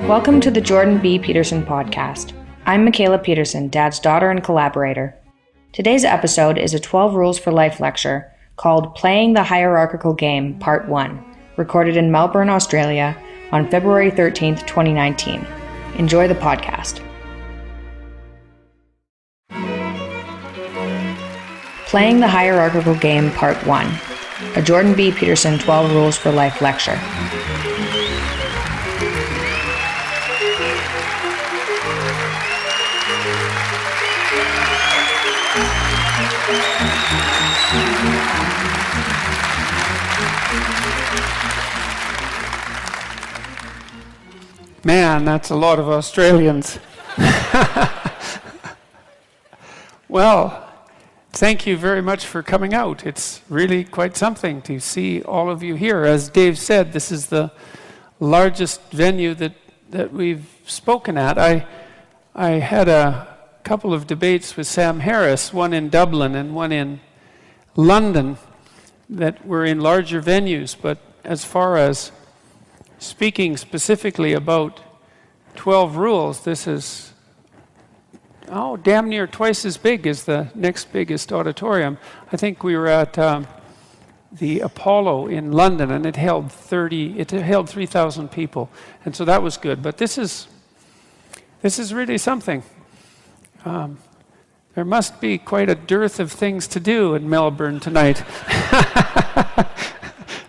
Welcome to the Jordan B. Peterson podcast. I'm Michaela Peterson, Dad's daughter and collaborator. Today's episode is a 12 Rules for Life lecture called Playing the Hierarchical Game, Part 1, recorded in Melbourne, Australia on February 13th, 2019. Enjoy the podcast. Playing the Hierarchical Game, Part 1, a Jordan B. Peterson 12 Rules for Life lecture. Man, that's a lot of Australians. Well, thank you very much for coming out. It's really quite something to see all of you here. As Dave said, this is the largest venue that we've spoken at. I had a couple of debates with Sam Harris, one in Dublin and one in London, that were in larger venues, but as far as speaking specifically about 12 rules, this is, damn near twice as big as the next biggest auditorium. I think we were at the Apollo in London, and it held 3,000 people, and so that was good. But this is really something. There must be quite a dearth of things to do in Melbourne tonight.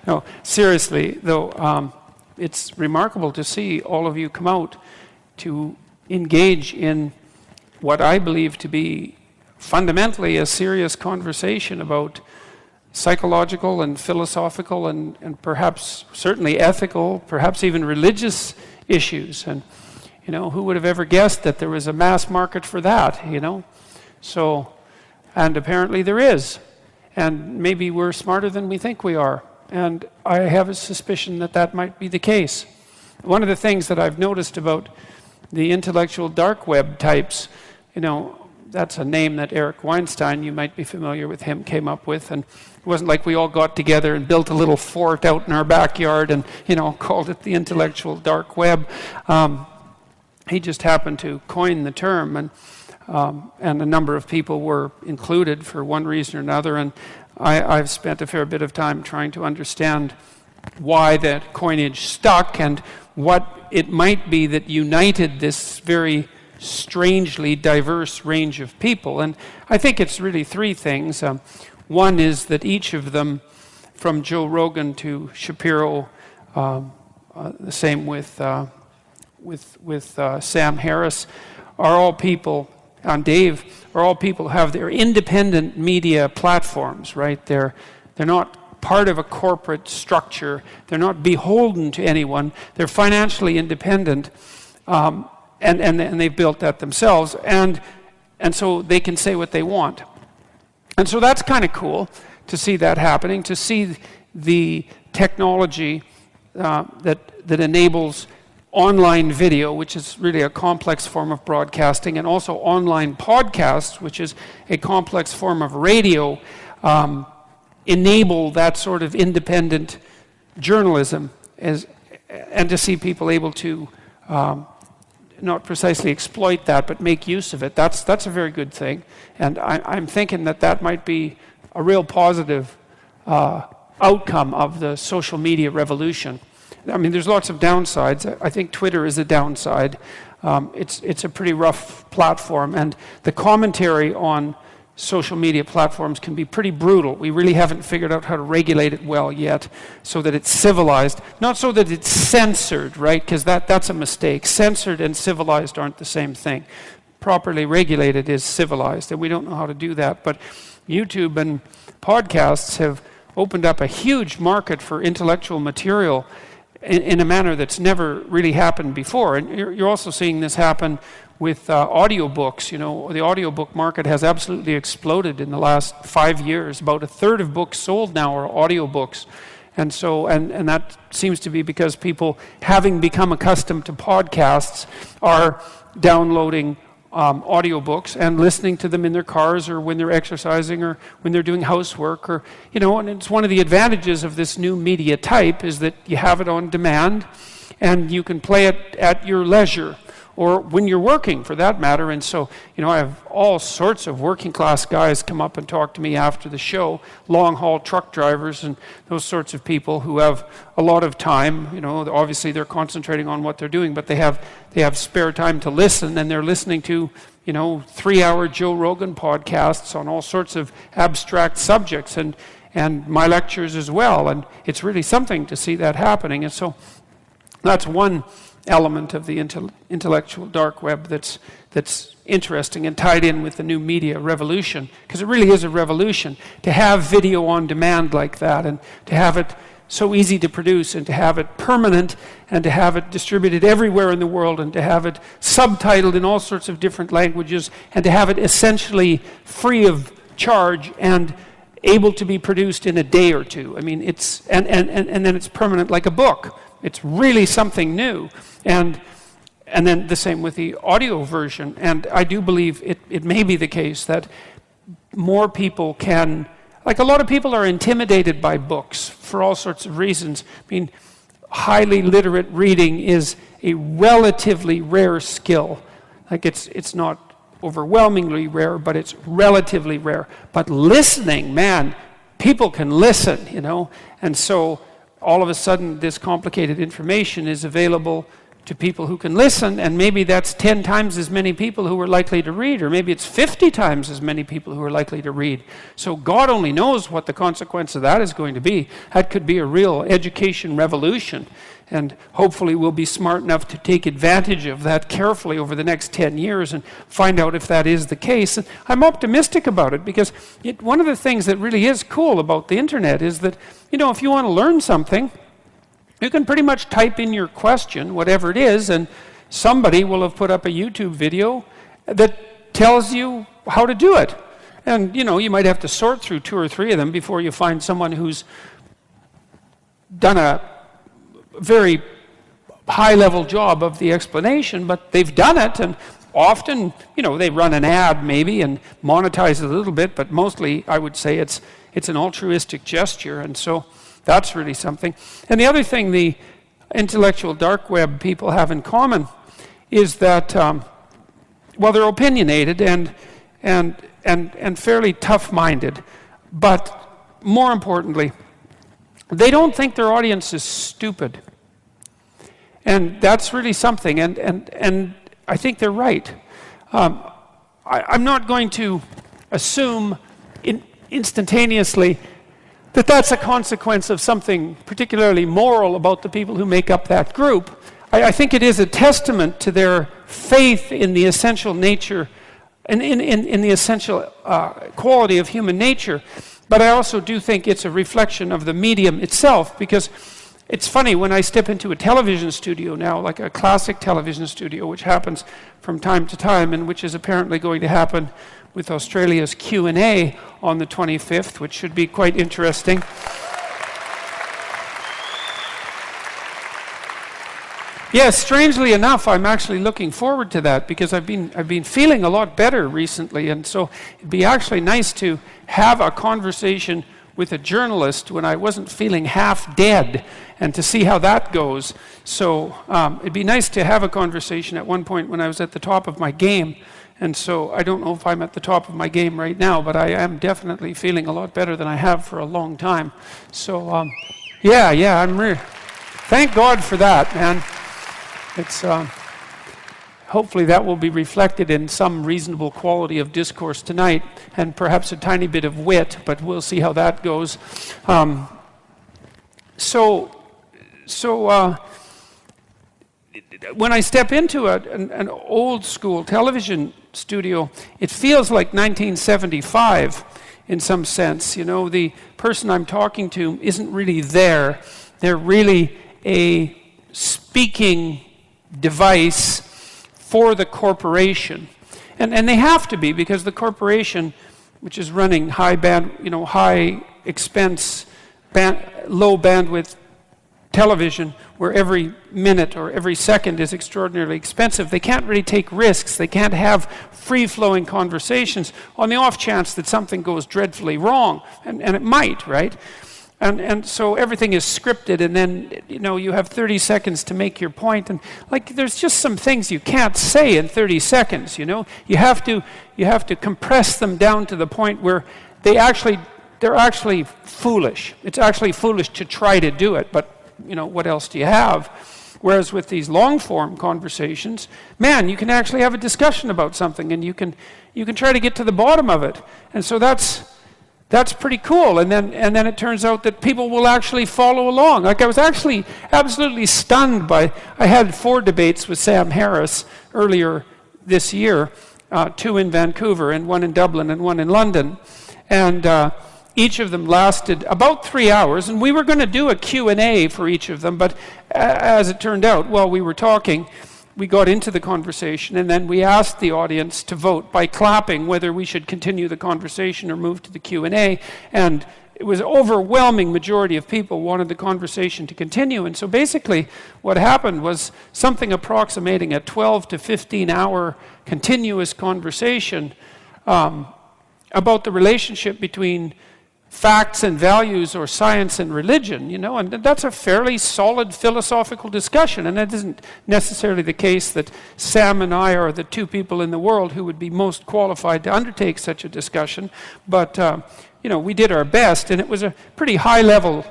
No, seriously, though, it's remarkable to see all of you come out to engage in what I believe to be fundamentally a serious conversation about psychological and philosophical and perhaps certainly ethical, perhaps even religious issues. And, who would have ever guessed that there was a mass market for that, So, and apparently there is. And maybe we're smarter than we think we are. And I have a suspicion that that might be the case. One of the things that I've noticed about the intellectual dark web types, that's a name that Eric Weinstein, you might be familiar with him, came up with. And it wasn't like we all got together and built a little fort out in our backyard and, called it the intellectual dark web. He just happened to coin the term, and a number of people were included for one reason or another. And I've spent a fair bit of time trying to understand why that coinage stuck and what it might be that united this very strangely diverse range of people. And I think it's really three things. One is that each of them, from Joe Rogan to Shapiro, the same with Sam Harris, are all people, and Dave, are all people who have their independent media platforms, right? They're not part of a corporate structure. They're not beholden to anyone. They're financially independent, and they've built that themselves, and so they can say what they want. And so that's kind of cool to see that happening, to see the technology that enables online video, which is really a complex form of broadcasting, and also online podcasts, which is a complex form of radio, enable that sort of independent journalism, and to see people able to not precisely exploit that, but make use of it. That's a very good thing, and I'm thinking that might be a real positive outcome of the social media revolution. I mean, there's lots of downsides. I think Twitter is a downside. It's a pretty rough platform, and the commentary on social media platforms can be pretty brutal. We really haven't figured out how to regulate it well yet so that it's civilized. Not so that it's censored, right? Because that's a mistake. Censored and civilized aren't the same thing. Properly regulated is civilized, and we don't know how to do that. But YouTube and podcasts have opened up a huge market for intellectual material in a manner that's never really happened before. And you're also seeing this happen with audiobooks. The audiobook market has absolutely exploded in the last 5 years. About a third of books sold now are audiobooks. And so, and that seems to be because people, having become accustomed to podcasts, are downloading audiobooks and listening to them in their cars or when they're exercising or when they're doing housework, or, and it's one of the advantages of this new media type is that you have it on demand and you can play it at your leisure or when you're working, for that matter. And so, I have all sorts of working class guys come up and talk to me after the show, long haul truck drivers and those sorts of people who have a lot of time. Obviously they're concentrating on what they're doing, but they have spare time to listen, and they're listening to 3-hour Joe Rogan podcasts on all sorts of abstract subjects and my lectures as well. And it's really something to see that happening. And so that's one element of the intellectual dark web that's interesting and tied in with the new media revolution, because it really is a revolution to have video on demand like that, and to have it so easy to produce, and to have it permanent, and to have it distributed everywhere in the world, and to have it subtitled in all sorts of different languages, and to have it essentially free of charge and able to be produced in a day or two. I mean, it's and then it's permanent like a book. It's really something new. And then the same with the audio version. And I do believe it may be the case that more people can, like a lot of people are intimidated by books for all sorts of reasons. I mean, highly literate reading is a relatively rare skill. Like it's not overwhelmingly rare, but it's relatively rare. But listening, man, people can listen, And so all of a sudden this complicated information is available to people who can listen, and maybe that's 10 times as many people who are likely to read, or maybe it's 50 times as many people who are likely to read. So God only knows what the consequence of that is going to be. That could be a real education revolution, and hopefully we'll be smart enough to take advantage of that carefully over the next 10 years and find out if that is the case. And I'm optimistic about it, because one of the things that really is cool about the internet is that, if you want to learn something, you can pretty much type in your question, whatever it is, and somebody will have put up a YouTube video that tells you how to do it. And, you might have to sort through 2 or 3 of them before you find someone who's done a very high-level job of the explanation, but they've done it, and often, they run an ad maybe and monetize it a little bit, but mostly I would say it's an altruistic gesture, and so that's really something. And the other thing the intellectual dark web people have in common is that, they're opinionated and fairly tough-minded, but more importantly, they don't think their audience is stupid. And that's really something, and I think they're right. I'm not going to assume instantaneously that that's a consequence of something particularly moral about the people who make up that group. I think it is a testament to their faith in the essential nature and in the essential quality of human nature. But I also do think it's a reflection of the medium itself, because it's funny, when I step into a television studio now, like a classic television studio, which happens from time to time, and which is apparently going to happen with Australia's Q&A on the 25th, which should be quite interesting. Yes, strangely enough, I'm actually looking forward to that, because I've been feeling a lot better recently, and so it'd be actually nice to have a conversation with a journalist when I wasn't feeling half dead, and to see how that goes. So it'd be nice to have a conversation at one point when I was at the top of my game. And so I don't know if I'm at the top of my game right now, but I am definitely feeling a lot better than I have for a long time. So thank God for that, man. It's hopefully that will be reflected in some reasonable quality of discourse tonight, and perhaps a tiny bit of wit, but we'll see how that goes. When I step into an old school television studio, it feels like 1975 in some sense. The person I'm talking to isn't really there. They're really a speaking device for the corporation. And they have to be, because the corporation, which is running high expense, low bandwidth television, where every minute or every second is extraordinarily expensive. They can't really take risks. They can't have free-flowing conversations on the off chance that something goes dreadfully wrong, and it might, right? And so everything is scripted, and then you have 30 seconds to make your point, and like there's just some things you can't say in 30 seconds. You have to compress them down to the point where they're actually foolish. It's actually foolish to try to do it, but what else do you have? Whereas with these long-form conversations, man, you can actually have a discussion about something, and you can try to get to the bottom of it. And so that's pretty cool. And then it turns out that people will actually follow along. Like I was actually absolutely stunned by. I had 4 debates with Sam Harris earlier this year, 2 in Vancouver and 1 in Dublin and 1 in London, and each of them lasted about 3 hours, and we were going to do a Q&A for each of them, but as it turned out, while we were talking, we got into the conversation, and then we asked the audience to vote by clapping whether we should continue the conversation or move to the Q&A, and it was an overwhelming majority of people wanted the conversation to continue. And so basically what happened was something approximating a 12 to 15 hour continuous conversation about the relationship between facts and values or science and religion, and that's a fairly solid philosophical discussion. And that isn't necessarily the case that Sam and I are the 2 people in the world who would be most qualified to undertake such a discussion, but we did our best, and it was a pretty high-level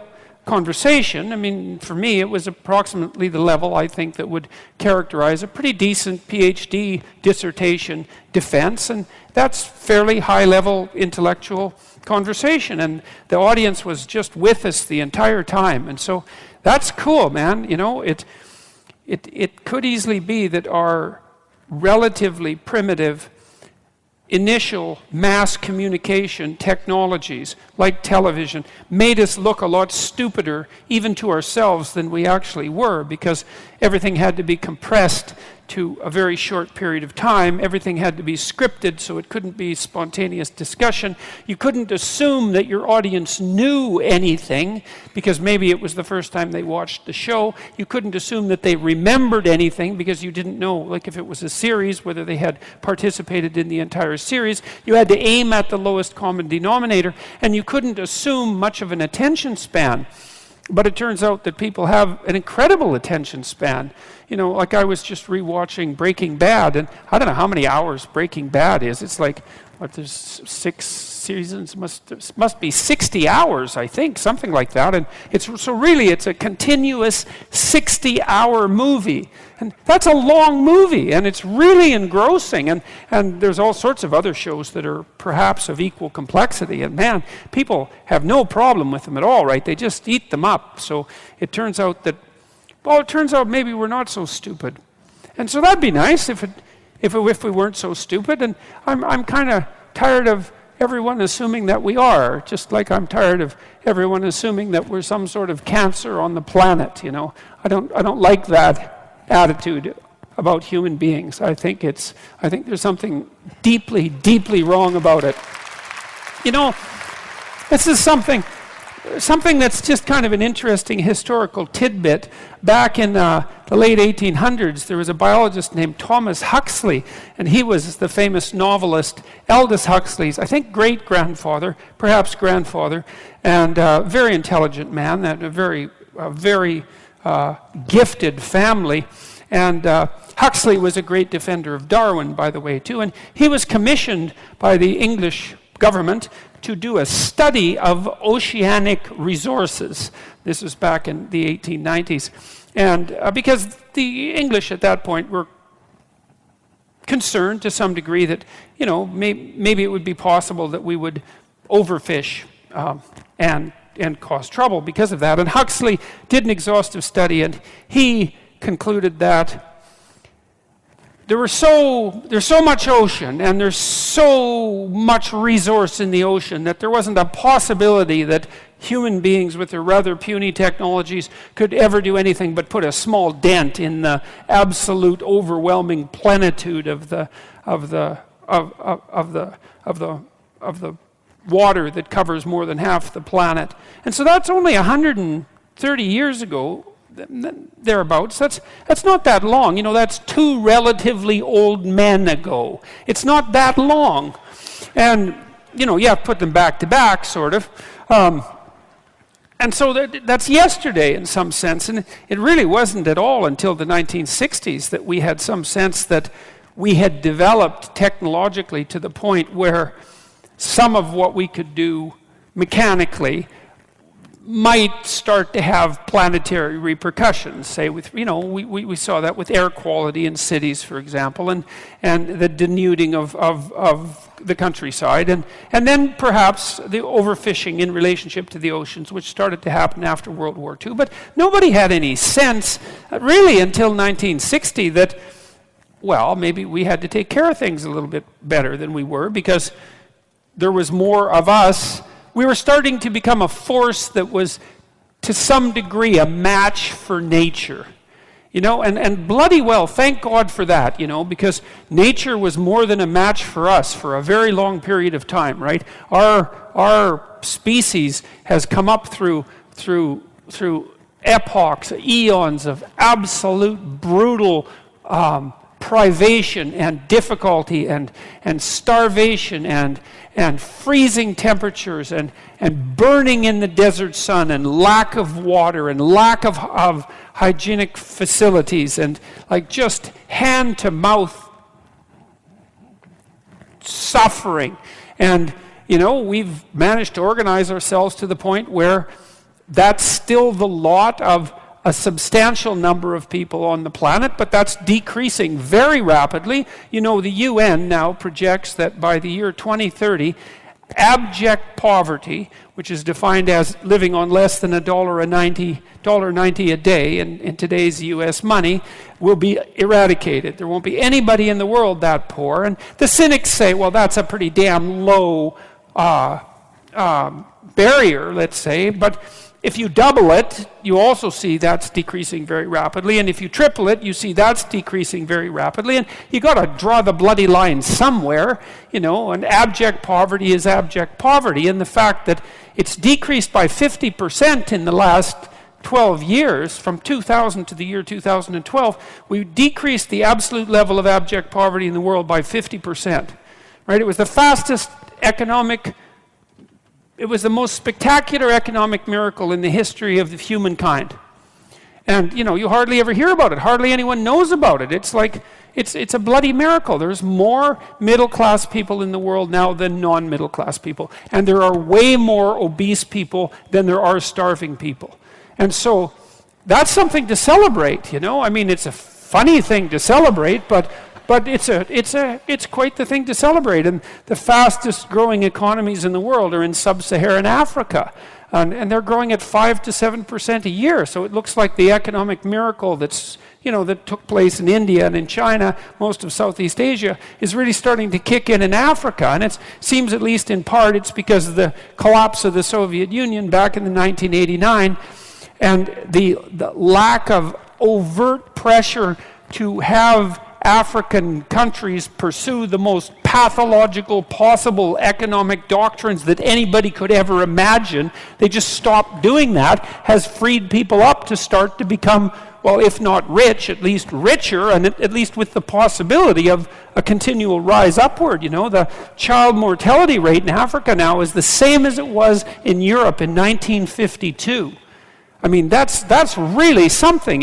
conversation. I mean, for me, it was approximately the level, I think, that would characterize a pretty decent PhD dissertation defense, and that's fairly high-level intellectual conversation, and the audience was just with us the entire time. And so that's cool, man. It could easily be that our relatively primitive initial mass communication technologies like television made us look a lot stupider even to ourselves than we actually were, because everything had to be compressed to a very short period of time. Everything had to be scripted, so it couldn't be spontaneous discussion. You couldn't assume that your audience knew anything because maybe it was the first time they watched the show. You couldn't assume that they remembered anything because you didn't know, like if it was a series, whether they had participated in the entire series. You had to aim at the lowest common denominator, and you couldn't assume much of an attention span. But it turns out that people have an incredible attention span. Like I was just rewatching Breaking Bad, and I don't know how many hours Breaking Bad is. It's like, there's 6 seasons, must be 60 hours, I think, something like that. And it's a continuous 60-hour movie. And that's a long movie, and it's really engrossing. And there's all sorts of other shows that are perhaps of equal complexity. And man, people have no problem with them at all, right? They just eat them up. So it turns out maybe we're not so stupid. And so that'd be nice if we weren't so stupid. And I'm kind of tired of everyone assuming that we are, just like I'm tired of everyone assuming that we're some sort of cancer on the planet. I don't like that attitude about human beings. I think there's something deeply, deeply wrong about it. This is something that's just kind of an interesting historical tidbit. Back in the late 1800s, there was a biologist named Thomas Huxley, and he was the famous novelist Aldous Huxley's, I think, great-grandfather, perhaps grandfather, and a very intelligent man, a very gifted family. And Huxley was a great defender of Darwin, by the way, too, and he was commissioned by the English government to do a study of oceanic resources. This was back in the 1890s. And because the English at that point were concerned to some degree that, maybe it would be possible that we would overfish and cause trouble because of that. And Huxley did an exhaustive study, and he concluded that there's so much ocean and there's so much resource in the ocean that there wasn't a possibility that human beings with their rather puny technologies could ever do anything but put a small dent in the absolute overwhelming plenitude of the water that covers more than half the planet. And so that's only 130 years ago, thereabouts. That's not that long. That's 2 relatively old men ago. It's not that long. And, you have to put them back to back, sort of. And so that's yesterday in some sense. And it really wasn't at all until the 1960s that we had some sense that we had developed technologically to the point where some of what we could do mechanically might start to have planetary repercussions. Say with, we saw that with air quality in cities, for example, and the denuding of the countryside, and then perhaps the overfishing in relationship to the oceans, which started to happen after World War II. But nobody had any sense, really until 1960, that, well, maybe we had to take care of things a little bit better than we were, because there was more of us. We were starting to become a force that was, to some degree, a match for nature. And bloody well, thank God for that, because nature was more than a match for us for a very long period of time, right? Our species has come up through epochs, eons of absolute brutal privation and difficulty and starvation and freezing temperatures and burning in the desert sun and lack of water and lack of hygienic facilities and like just hand to mouth suffering. And we've managed to organize ourselves to the point where that's still the lot of a substantial number of people on the planet, but that's decreasing very rapidly. The UN now projects that by the year 2030, abject poverty, which is defined as living on less than $1.90 a day in today's US money, will be eradicated. There won't be anybody in the world that poor. And the cynics say, well, that's a pretty damn low barrier, let's say, but if you double it, you also see that's decreasing very rapidly. And if you triple it, you see that's decreasing very rapidly. And you got to draw the bloody line somewhere, and abject poverty is abject poverty. And the fact that it's decreased by 50% in the last 12 years, from 2000 to the year 2012, we decreased the absolute level of abject poverty in the world by 50%. Right? It was the fastest it was the most spectacular economic miracle in the history of humankind. And, you hardly ever hear about it. Hardly anyone knows about it. It's like, it's a bloody miracle. There's more middle-class people in the world now than non-middle-class people. And there are way more obese people than there are starving people. And so that's something to celebrate, I mean, it's a funny thing to celebrate, but it's quite the thing to celebrate. And the fastest growing economies in the world are in sub-Saharan Africa. And they're growing at 5 to 7% a year. So it looks like the economic miracle that took place in India and in China, most of Southeast Asia, is really starting to kick in Africa. And it seems, at least in part, it's because of the collapse of the Soviet Union back in the 1989 and the lack of overt pressure to have African countries pursue the most pathological possible economic doctrines that anybody could ever imagine. They just stopped doing that, has freed people up to start to become, well, if not rich, at least richer, and at least with the possibility of a continual rise upward. The child mortality rate in Africa now is the same as it was in Europe in 1952. I mean, that's really something,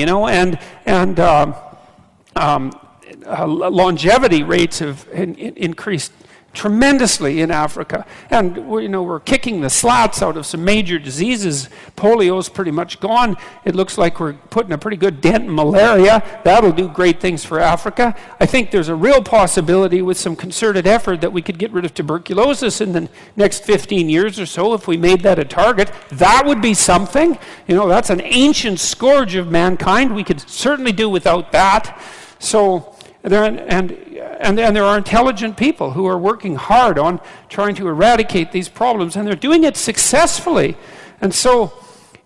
longevity rates have increased tremendously in Africa. And we're kicking the slats out of some major diseases. Polio's pretty much gone. It looks like we're putting a pretty good dent in malaria. That'll do great things for Africa. I think there's a real possibility with some concerted effort that we could get rid of tuberculosis in the next 15 years or so if we made that a target. That would be something. That's an ancient scourge of mankind. We could certainly do without that. So there are intelligent people who are working hard on trying to eradicate these problems, and they're doing it successfully. And so,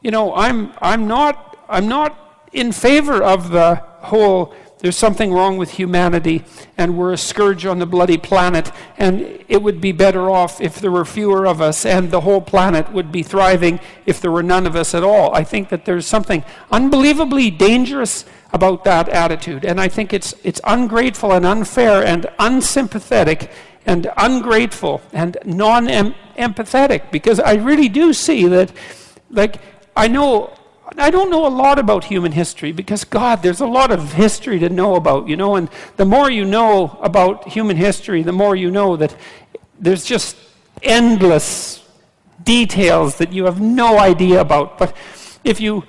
I'm not in favor of the whole there's something wrong with humanity, and we're a scourge on the bloody planet, and it would be better off if there were fewer of us, and the whole planet would be thriving if there were none of us at all. I think that there's something unbelievably dangerous about that attitude, and I think it's ungrateful and unfair and unsympathetic and ungrateful and non-empathetic, because I really do see that, like, I don't know a lot about human history, because, God, there's a lot of history to know about, and the more you know about human history, the more you know that there's just endless details that you have no idea about. But if you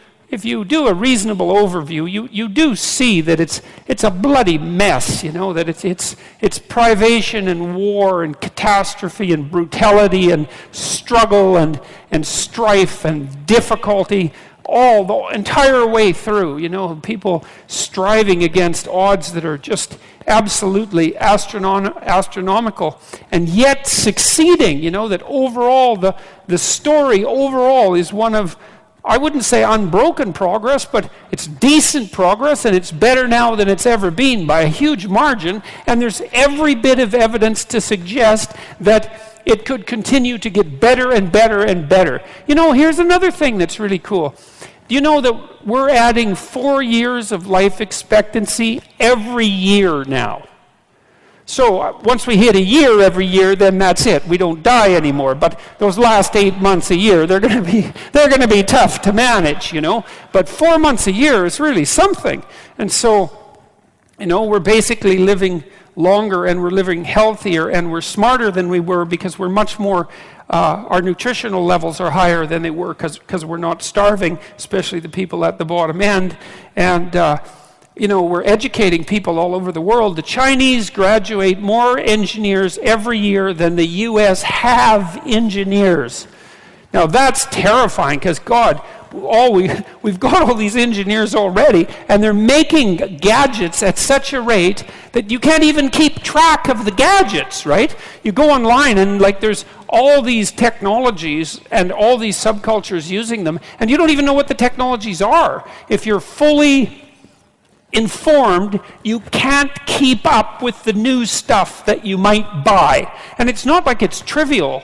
do a reasonable overview, you do see that it's a bloody mess, that it's privation and war and catastrophe and brutality and struggle and strife and difficulty all the entire way through, people striving against odds that are just absolutely astronomical, and yet succeeding, that overall, the story overall is one of, I wouldn't say unbroken progress, but it's decent progress, and it's better now than it's ever been by a huge margin, and there's every bit of evidence to suggest that it could continue to get better and better and better. Here's another thing that's really cool. Do you know that we're adding 4 years of life expectancy every year now? So once we hit a year every year, then that's it. We don't die anymore. But those last 8 months a year, they're going to be tough to manage, But 4 months a year is really something. And so, we're basically living longer, and we're living healthier, and we're smarter than we were, because we're much more, our nutritional levels are higher than they were, because we're not starving, especially the people at the bottom end. And, we're educating people all over the world. The Chinese graduate more engineers every year than the U.S. have engineers. Now that's terrifying, because God, we've got all these engineers already, and they're making gadgets at such a rate that you can't even keep track of the gadgets, right? You go online, and there's all these technologies and all these subcultures using them, and you don't even know what the technologies are. If you're fully informed, you can't keep up with the new stuff that you might buy. And it's not like it's trivial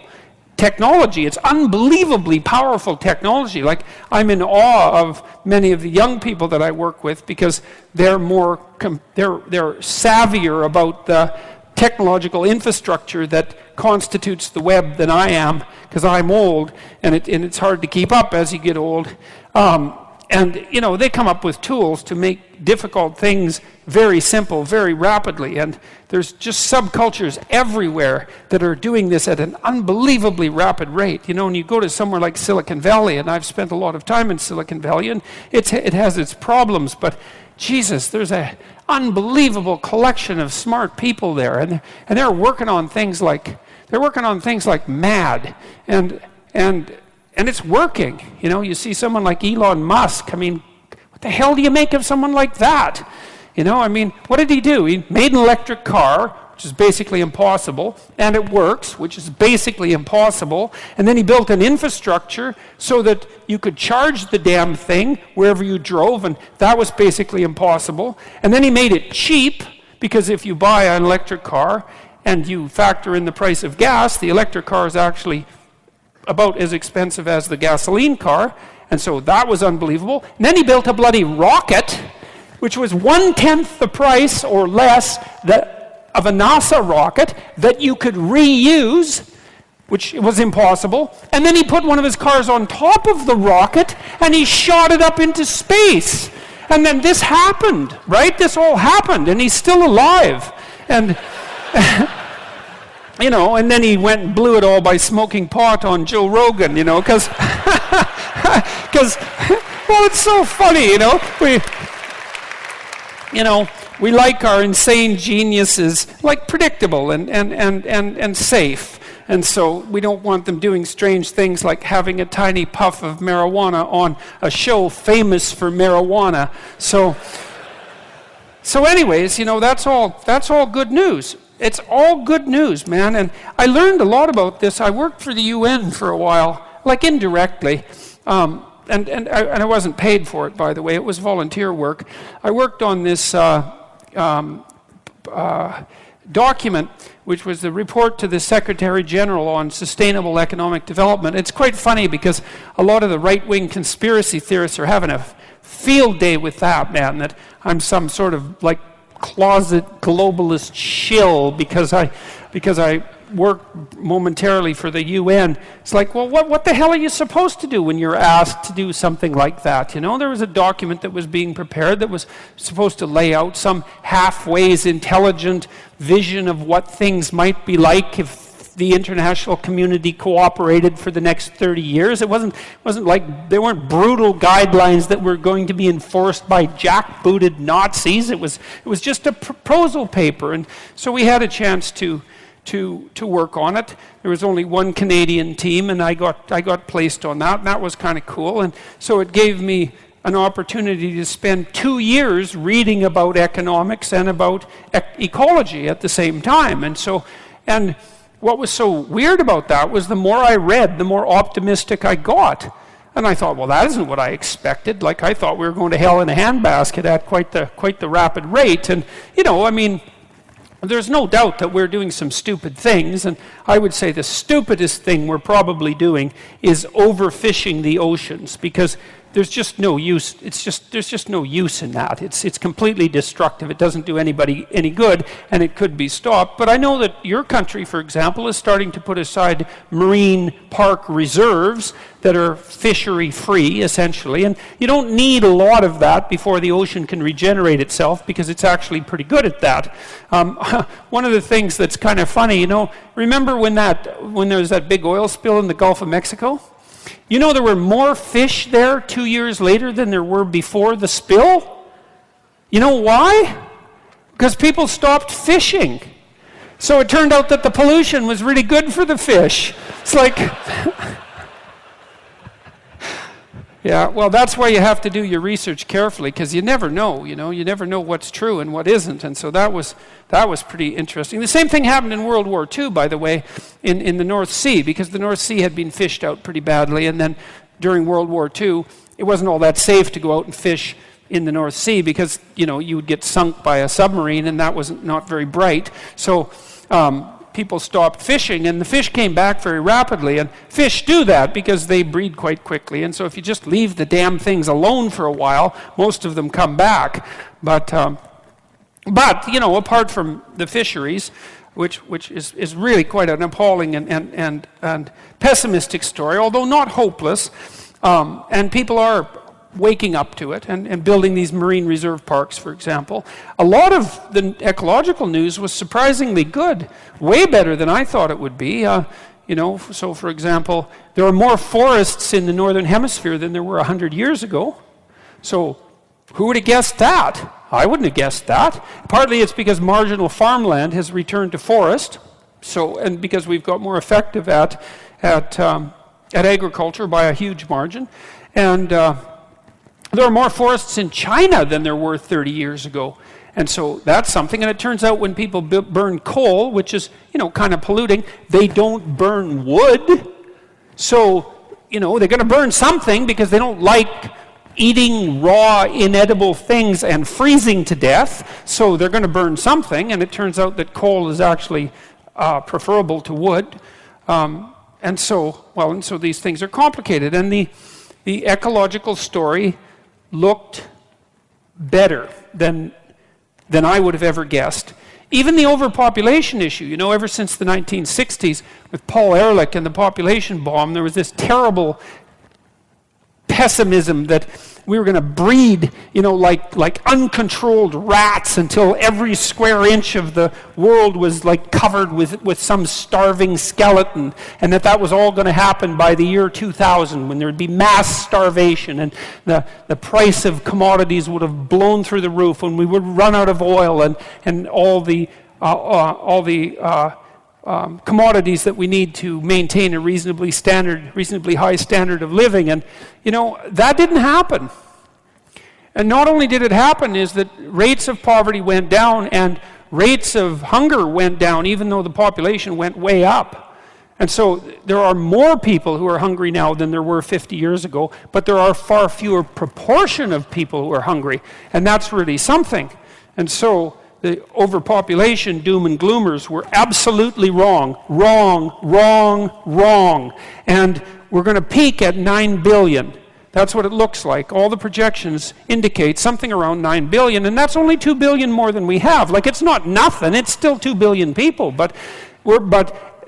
technology. It's unbelievably powerful technology. I'm in awe of many of the young people that I work with, because they're they're savvier about the technological infrastructure that constitutes the web than I am, because I'm old, and it's hard to keep up as you get old. And, they come up with tools to make difficult things very simple, very rapidly. And there's just subcultures everywhere that are doing this at an unbelievably rapid rate. And you go to somewhere like Silicon Valley, and I've spent a lot of time in Silicon Valley, and it has its problems, but Jesus, there's an unbelievable collection of smart people there. And they're working on things like mad. And it's working. You see someone like Elon Musk. I mean, what the hell do you make of someone like that? What did he do? He made an electric car, which is basically impossible, and it works, which is basically impossible. And then he built an infrastructure so that you could charge the damn thing wherever you drove, and that was basically impossible. And then he made it cheap, because if you buy an electric car and you factor in the price of gas, the electric car is actually about as expensive as the gasoline car, and so that was unbelievable. And then he built a bloody rocket, which was 1/10 the price or less of a NASA rocket that you could reuse, which was impossible. And then he put one of his cars on top of the rocket, and he shot it up into space. And then this happened, right? This all happened, and he's still alive. And and then he went and blew it all by smoking pot on Joe Rogan, because, well, it's so funny, we like our insane geniuses, predictable and safe. And so we don't want them doing strange things like having a tiny puff of marijuana on a show famous for marijuana. So anyways, that's all good news. It's all good news, man. And I learned a lot about this. I worked for the UN for a while, indirectly. And I wasn't paid for it, by the way. It was volunteer work. I worked on this document, which was the report to the Secretary General on Sustainable Economic Development. It's quite funny because a lot of the right-wing conspiracy theorists are having a field day with that, man, that I'm some sort of like closet globalist shill because I work momentarily for the UN. It's like, well, what the hell are you supposed to do when you're asked to do something like that? You know, there was a document that was being prepared that was supposed to lay out some halfways intelligent vision of what things might be like if the international community cooperated for the next 30 years. It wasn't like there weren't brutal guidelines that were going to be enforced by jackbooted Nazis. It was just a proposal paper, and so we had a chance to work on it. There was only one Canadian team, and I got placed on that, and that was kind of cool. And so it gave me an opportunity to spend 2 years reading about economics and about ecology at the same time. And what was so weird about that was the more I read, the more optimistic I got. And I thought, well, that isn't what I expected. Like, I thought we were going to hell in a handbasket at quite the rapid rate. And, you know, I mean, there's no doubt that we're doing some stupid things, and I would say the stupidest thing we're probably doing is overfishing the oceans, because there's just no use. There's just no use in that. It's completely destructive. It doesn't do anybody any good, and it could be stopped. But I know that your country, for example, is starting to put aside marine park reserves that are fishery-free, essentially. And you don't need a lot of that before the ocean can regenerate itself, because it's actually pretty good at that. One of the things that's kind of funny, you know, remember when there was that big oil spill in the Gulf of Mexico? You know, there were more fish there 2 years later than there were before the spill? You know why? Because people stopped fishing. So it turned out that the pollution was really good for the fish. It's like... Yeah, well, that's why you have to do your research carefully, because you never know, you know. You never know what's true and what isn't. And so that was pretty interesting. The same thing happened in World War II, by the way, in the North Sea, because the North Sea had been fished out pretty badly. And then during World War II, it wasn't all that safe to go out and fish in the North Sea, because, you know, you would get sunk by a submarine, and that was not very bright. So people stopped fishing, and the fish came back very rapidly. And fish do that because they breed quite quickly. And so if you just leave the damn things alone for a while, most of them come back. But you know, apart from the fisheries, which is really quite an appalling and pessimistic story, although not hopeless, and people are waking up to it and building these marine reserve parks, for example. A lot of the ecological news was surprisingly good, way better than I thought it would be. You know, so for example, there are more forests in the northern hemisphere than there were 100 years ago. So who would have guessed that? I wouldn't have guessed that. Partly it's because marginal farmland has returned to forest, and because we've got more effective at agriculture by a huge margin. And there are more forests in China than there were 30 years ago. And so that's something. And it turns out when people burn coal, which is, you know, kind of polluting, they don't burn wood. So, you know, they're going to burn something because they don't like eating raw, inedible things and freezing to death. So they're going to burn something. And it turns out that coal is actually preferable to wood. And so these things are complicated. And the ecological story looked better than I would have ever guessed. Even the overpopulation issue, you know, ever since the 1960s with Paul Ehrlich and the population bomb, there was this terrible pessimism that we were going to breed, you know, like uncontrolled rats until every square inch of the world was like covered with some starving skeleton, and that was all going to happen by the year 2000, when there would be mass starvation and the price of commodities would have blown through the roof, when we would run out of oil and all the commodities that we need to maintain a reasonably high standard of living. And, you know, that didn't happen. And not only did it happen, is that rates of poverty went down and rates of hunger went down, even though the population went way up. And so there are more people who are hungry now than there were 50 years ago, but there are far fewer proportion of people who are hungry, and that's really something. And so the overpopulation doom and gloomers were absolutely wrong. Wrong, wrong, wrong. And we're going to peak at 9 billion. That's what it looks like. All the projections indicate something around 9 billion, and that's only 2 billion more than we have. Like, it's not nothing. It's still 2 billion people, but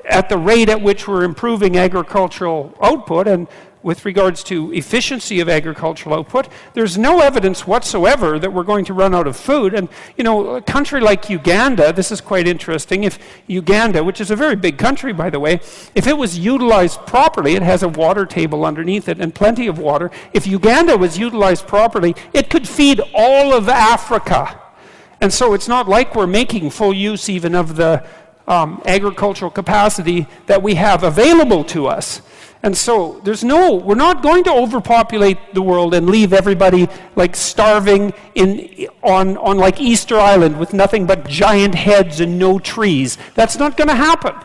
at the rate at which we're improving agricultural output and with regards to efficiency of agricultural output, there's no evidence whatsoever that we're going to run out of food. And, you know, a country like Uganda, this is quite interesting, if Uganda, which is a very big country, by the way, if it was utilized properly, it has a water table underneath it and plenty of water. If Uganda was utilized properly, it could feed all of Africa. And so it's not like we're making full use even of the agricultural capacity that we have available to us. And so we're not going to overpopulate the world and leave everybody like starving on like Easter Island with nothing but giant heads and no trees. That's not going to happen.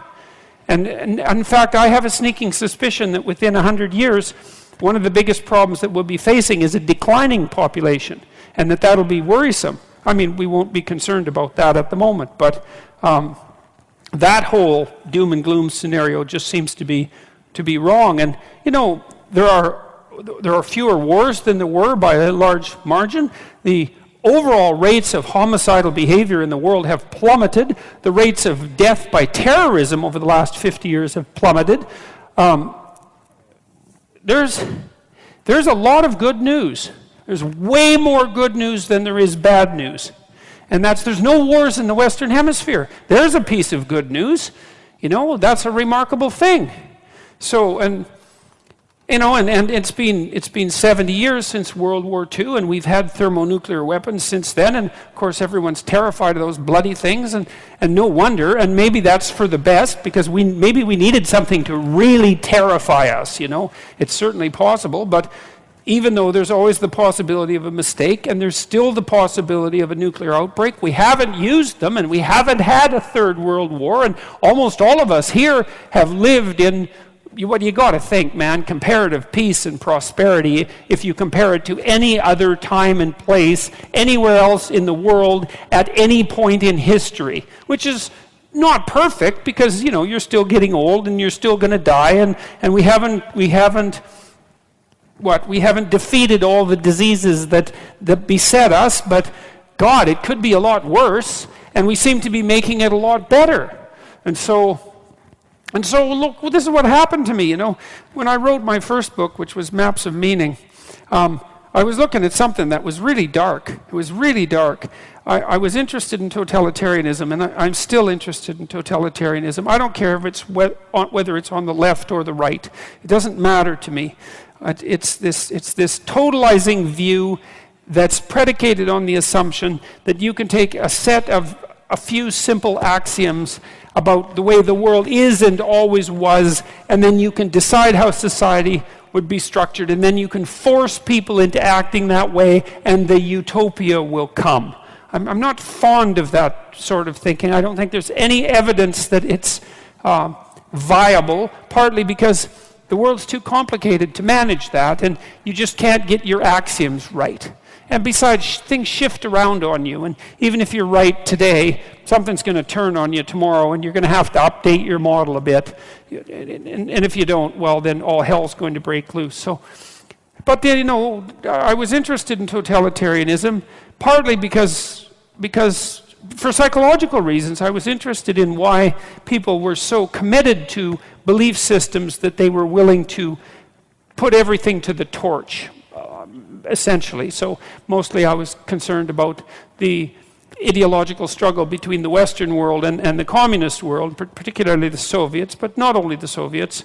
And in fact, I have a sneaking suspicion that within 100 years, one of the biggest problems that we'll be facing is a declining population, and that'll be worrisome. I mean, we won't be concerned about that at the moment, but that whole doom and gloom scenario just seems to be wrong. And you know, there are fewer wars than there were by a large margin. The overall rates of homicidal behavior in the world have plummeted. The rates of death by terrorism over the last 50 years have plummeted. There's a lot of good news. There's way more good news than there is bad news. And there's no wars in the Western Hemisphere. There's a piece of good news. You know, that's a remarkable thing. So, and it's been 70 years since World War II, and we've had thermonuclear weapons since then, and of course everyone's terrified of those bloody things, and no wonder, and maybe that's for the best, because maybe we needed something to really terrify us, you know. It's certainly possible, but even though there's always the possibility of a mistake, and there's still the possibility of a nuclear outbreak, we haven't used them, and we haven't had a third world war, and almost all of us here have lived in what you got to think, man, comparative peace and prosperity, if you compare it to any other time and place anywhere else in the world at any point in history, which is not perfect because, you know, you're still getting old and you're still going to die, and we haven't defeated all the diseases that beset us, but God, it could be a lot worse, and we seem to be making it a lot better. And so look, this is what happened to me, you know. When I wrote my first book, which was Maps of Meaning, I was looking at something that was really dark. It was really dark. I was interested in totalitarianism, and I'm still interested in totalitarianism. I don't care if it's whether it's on the left or the right. It doesn't matter to me. It's this totalizing view that's predicated on the assumption that you can take a set of a few simple axioms about the way the world is and always was, and then you can decide how society would be structured, and then you can force people into acting that way, and the utopia will come. I'm not fond of that sort of thinking. I don't think there's any evidence that it's viable, partly because the world's too complicated to manage that, and you just can't get your axioms right. And besides, things shift around on you, and even if you're right today, something's going to turn on you tomorrow, and you're going to have to update your model a bit. And if you don't, well, then all hell's going to break loose. So, but then, you know, I was interested in totalitarianism, partly because for psychological reasons, I was interested in why people were so committed to belief systems that they were willing to put everything to the torch, essentially. So mostly I was concerned about the ideological struggle between the Western world and the communist world, particularly the Soviets, but not only the Soviets.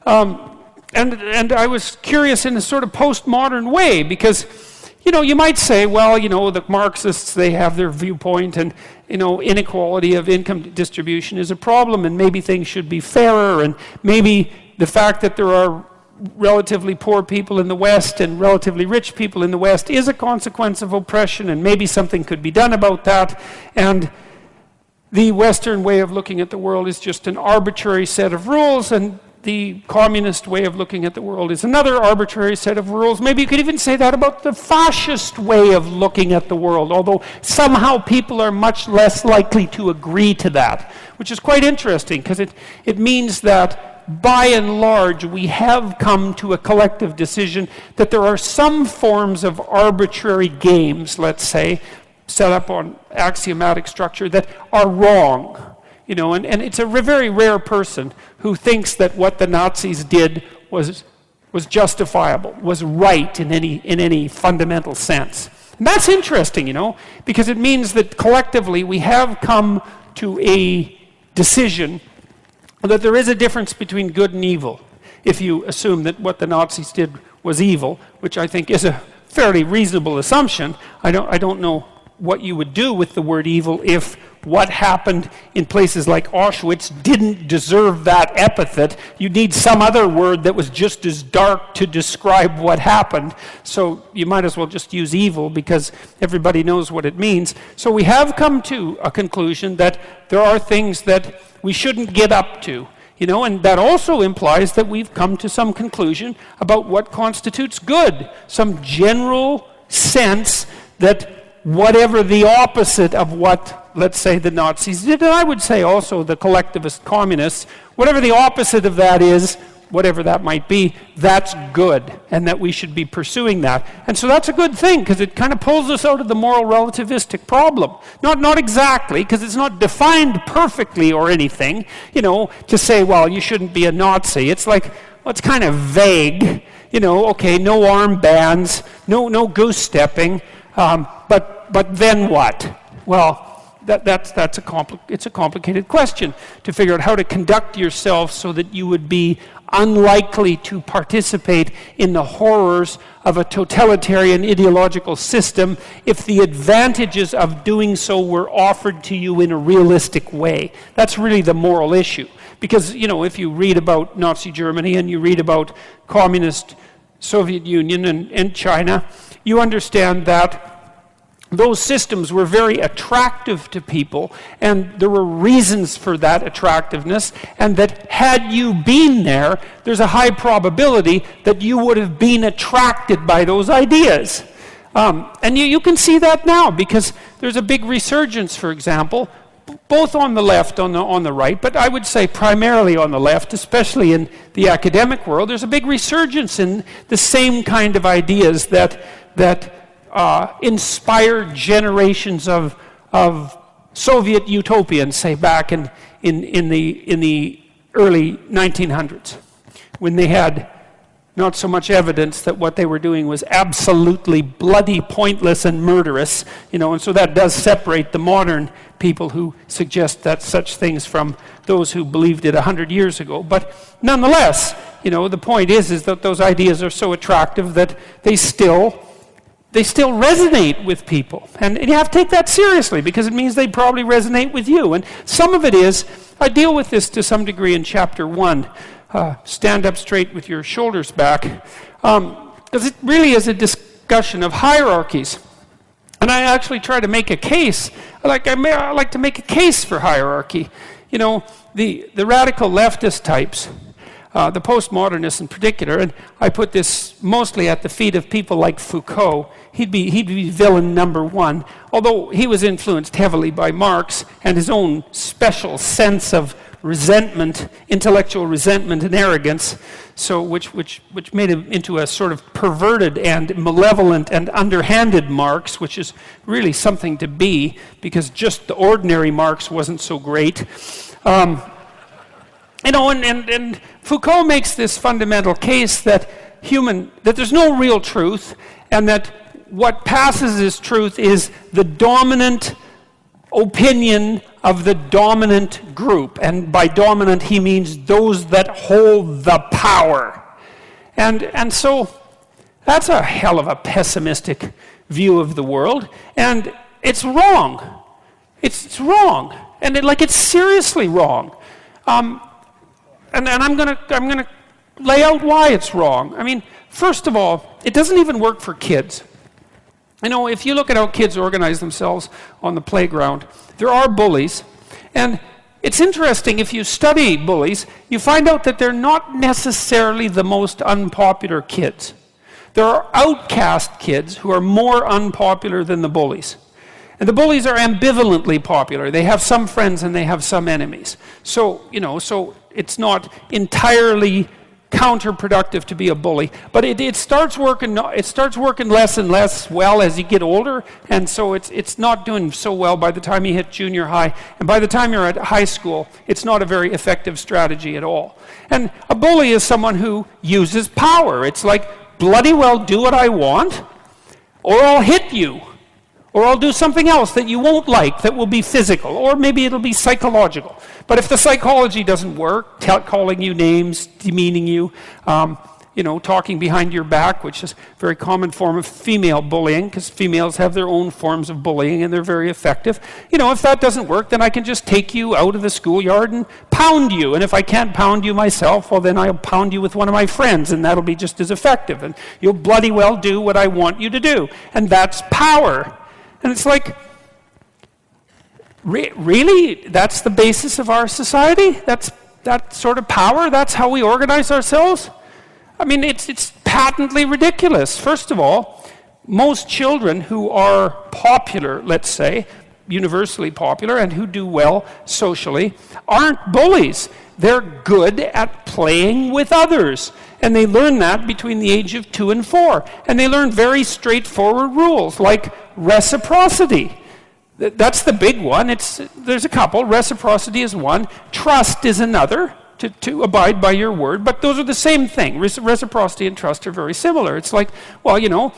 And I was curious in a sort of postmodern way, because, you know, you might say, well, you know, the Marxists, they have their viewpoint, and, you know, inequality of income distribution is a problem, and maybe things should be fairer, and maybe the fact that there are relatively poor people in the West and relatively rich people in the West is a consequence of oppression, and maybe something could be done about that. And the Western way of looking at the world is just an arbitrary set of rules, and the communist way of looking at the world is another arbitrary set of rules. Maybe you could even say that about the fascist way of looking at the world, although somehow people are much less likely to agree to that, which is quite interesting because it means that by and large we have come to a collective decision that there are some forms of arbitrary games, let's say, set up on axiomatic structure that are wrong. And it's a very rare person who thinks that what the Nazis did was justifiable, was right in any fundamental sense. And that's interesting, because it means that collectively we have come to a decision that there is a difference between good and evil. If you assume that what the Nazis did was evil, which I think is a fairly reasonable assumption, I don't know what you would do with the word evil if what happened in places like Auschwitz didn't deserve that epithet. You need some other word that was just as dark to describe what happened. So you might as well just use evil because everybody knows what it means. So we have come to a conclusion that there are things that we shouldn't get up to. And that also implies that we've come to some conclusion about what constitutes good, some general sense that whatever the opposite of what, let's say, the Nazis did, and I would say also the collectivist communists, whatever the opposite of that is, whatever that might be, that's good, and that we should be pursuing that. And so that's a good thing, because it kind of pulls us out of the moral relativistic problem. Not exactly, because it's not defined perfectly or anything, to say, well, you shouldn't be a Nazi. It's like, well, it's kind of vague, okay, no armbands, no goose stepping, but then what? Well, it's a complicated question to figure out how to conduct yourself so that you would be unlikely to participate in the horrors of a totalitarian ideological system if the advantages of doing so were offered to you in a realistic way. That's really the moral issue. Because, if you read about Nazi Germany and you read about communist Soviet Union and China, you understand that those systems were very attractive to people, and there were reasons for that attractiveness, and that had you been there, there's a high probability that you would have been attracted by those ideas. And you can see that now, because there's a big resurgence, for example, both on the left, on the right, but I would say primarily on the left, especially in the academic world, there's a big resurgence in the same kind of ideas that inspired generations of Soviet utopians, say back in the early 1900s, when they had not so much evidence that what they were doing was absolutely bloody, pointless, and murderous, and so that does separate the modern people who suggest that such things from those who believed it 100 years ago. But nonetheless, the point is that those ideas are so attractive that they still resonate with people. And you have to take that seriously, because it means they probably resonate with you. And some of it is, I deal with this to some degree in chapter 1, stand up straight with your shoulders back, because it really is a discussion of hierarchies. And I actually try to make a case. I like to make a case for hierarchy. The radical leftist types, the postmodernists in particular, and I put this mostly at the feet of people like Foucault. He'd be villain number one, although he was influenced heavily by Marx and his own special sense of resentment, intellectual resentment and arrogance, so which made him into a sort of perverted and malevolent and underhanded Marx, which is really something to be, because just the ordinary Marx wasn't so great. And Foucault makes this fundamental case that there's no real truth, and that what passes as truth is the dominant opinion of the dominant group. And by dominant, he means those that hold the power. And so that's a hell of a pessimistic view of the world, and it's wrong. It's wrong, and it's seriously wrong. And I'm gonna lay out why it's wrong. I mean, first of all, it doesn't even work for kids. If you look at how kids organize themselves on the playground, there are bullies, and it's interesting, if you study bullies, you find out that they're not necessarily the most unpopular kids. There are outcast kids who are more unpopular than the bullies. And the bullies are ambivalently popular. They have some friends and they have some enemies. So, so it's not entirely counterproductive to be a bully, but it starts working less and less well as you get older, and so it's not doing so well by the time you hit junior high, and by the time you're at high school, it's not a very effective strategy at all. And a bully is someone who uses power. It's like, bloody well do what I want, or I'll hit you, or I'll do something else that you won't like that will be physical, or maybe it'll be psychological. But if the psychology doesn't work, calling you names, demeaning you, talking behind your back, which is a very common form of female bullying, because females have their own forms of bullying and they're very effective. If that doesn't work, then I can just take you out of the schoolyard and pound you. And if I can't pound you myself, well, then I'll pound you with one of my friends, and that'll be just as effective. And you'll bloody well do what I want you to do. And that's power. And it's like, really? That's the basis of our society? That's that sort of power? That's how we organize ourselves? I mean, it's patently ridiculous. First of all, most children who are popular, let's say, universally popular, and who do well socially, aren't bullies. They're good at playing with others. And they learn that between the age of 2 and 4. And they learn very straightforward rules, like reciprocity. That's the big one. There's a couple. Reciprocity is one. Trust is another, to abide by your word. But those are the same thing. Reciprocity and trust are very similar. It's like, well,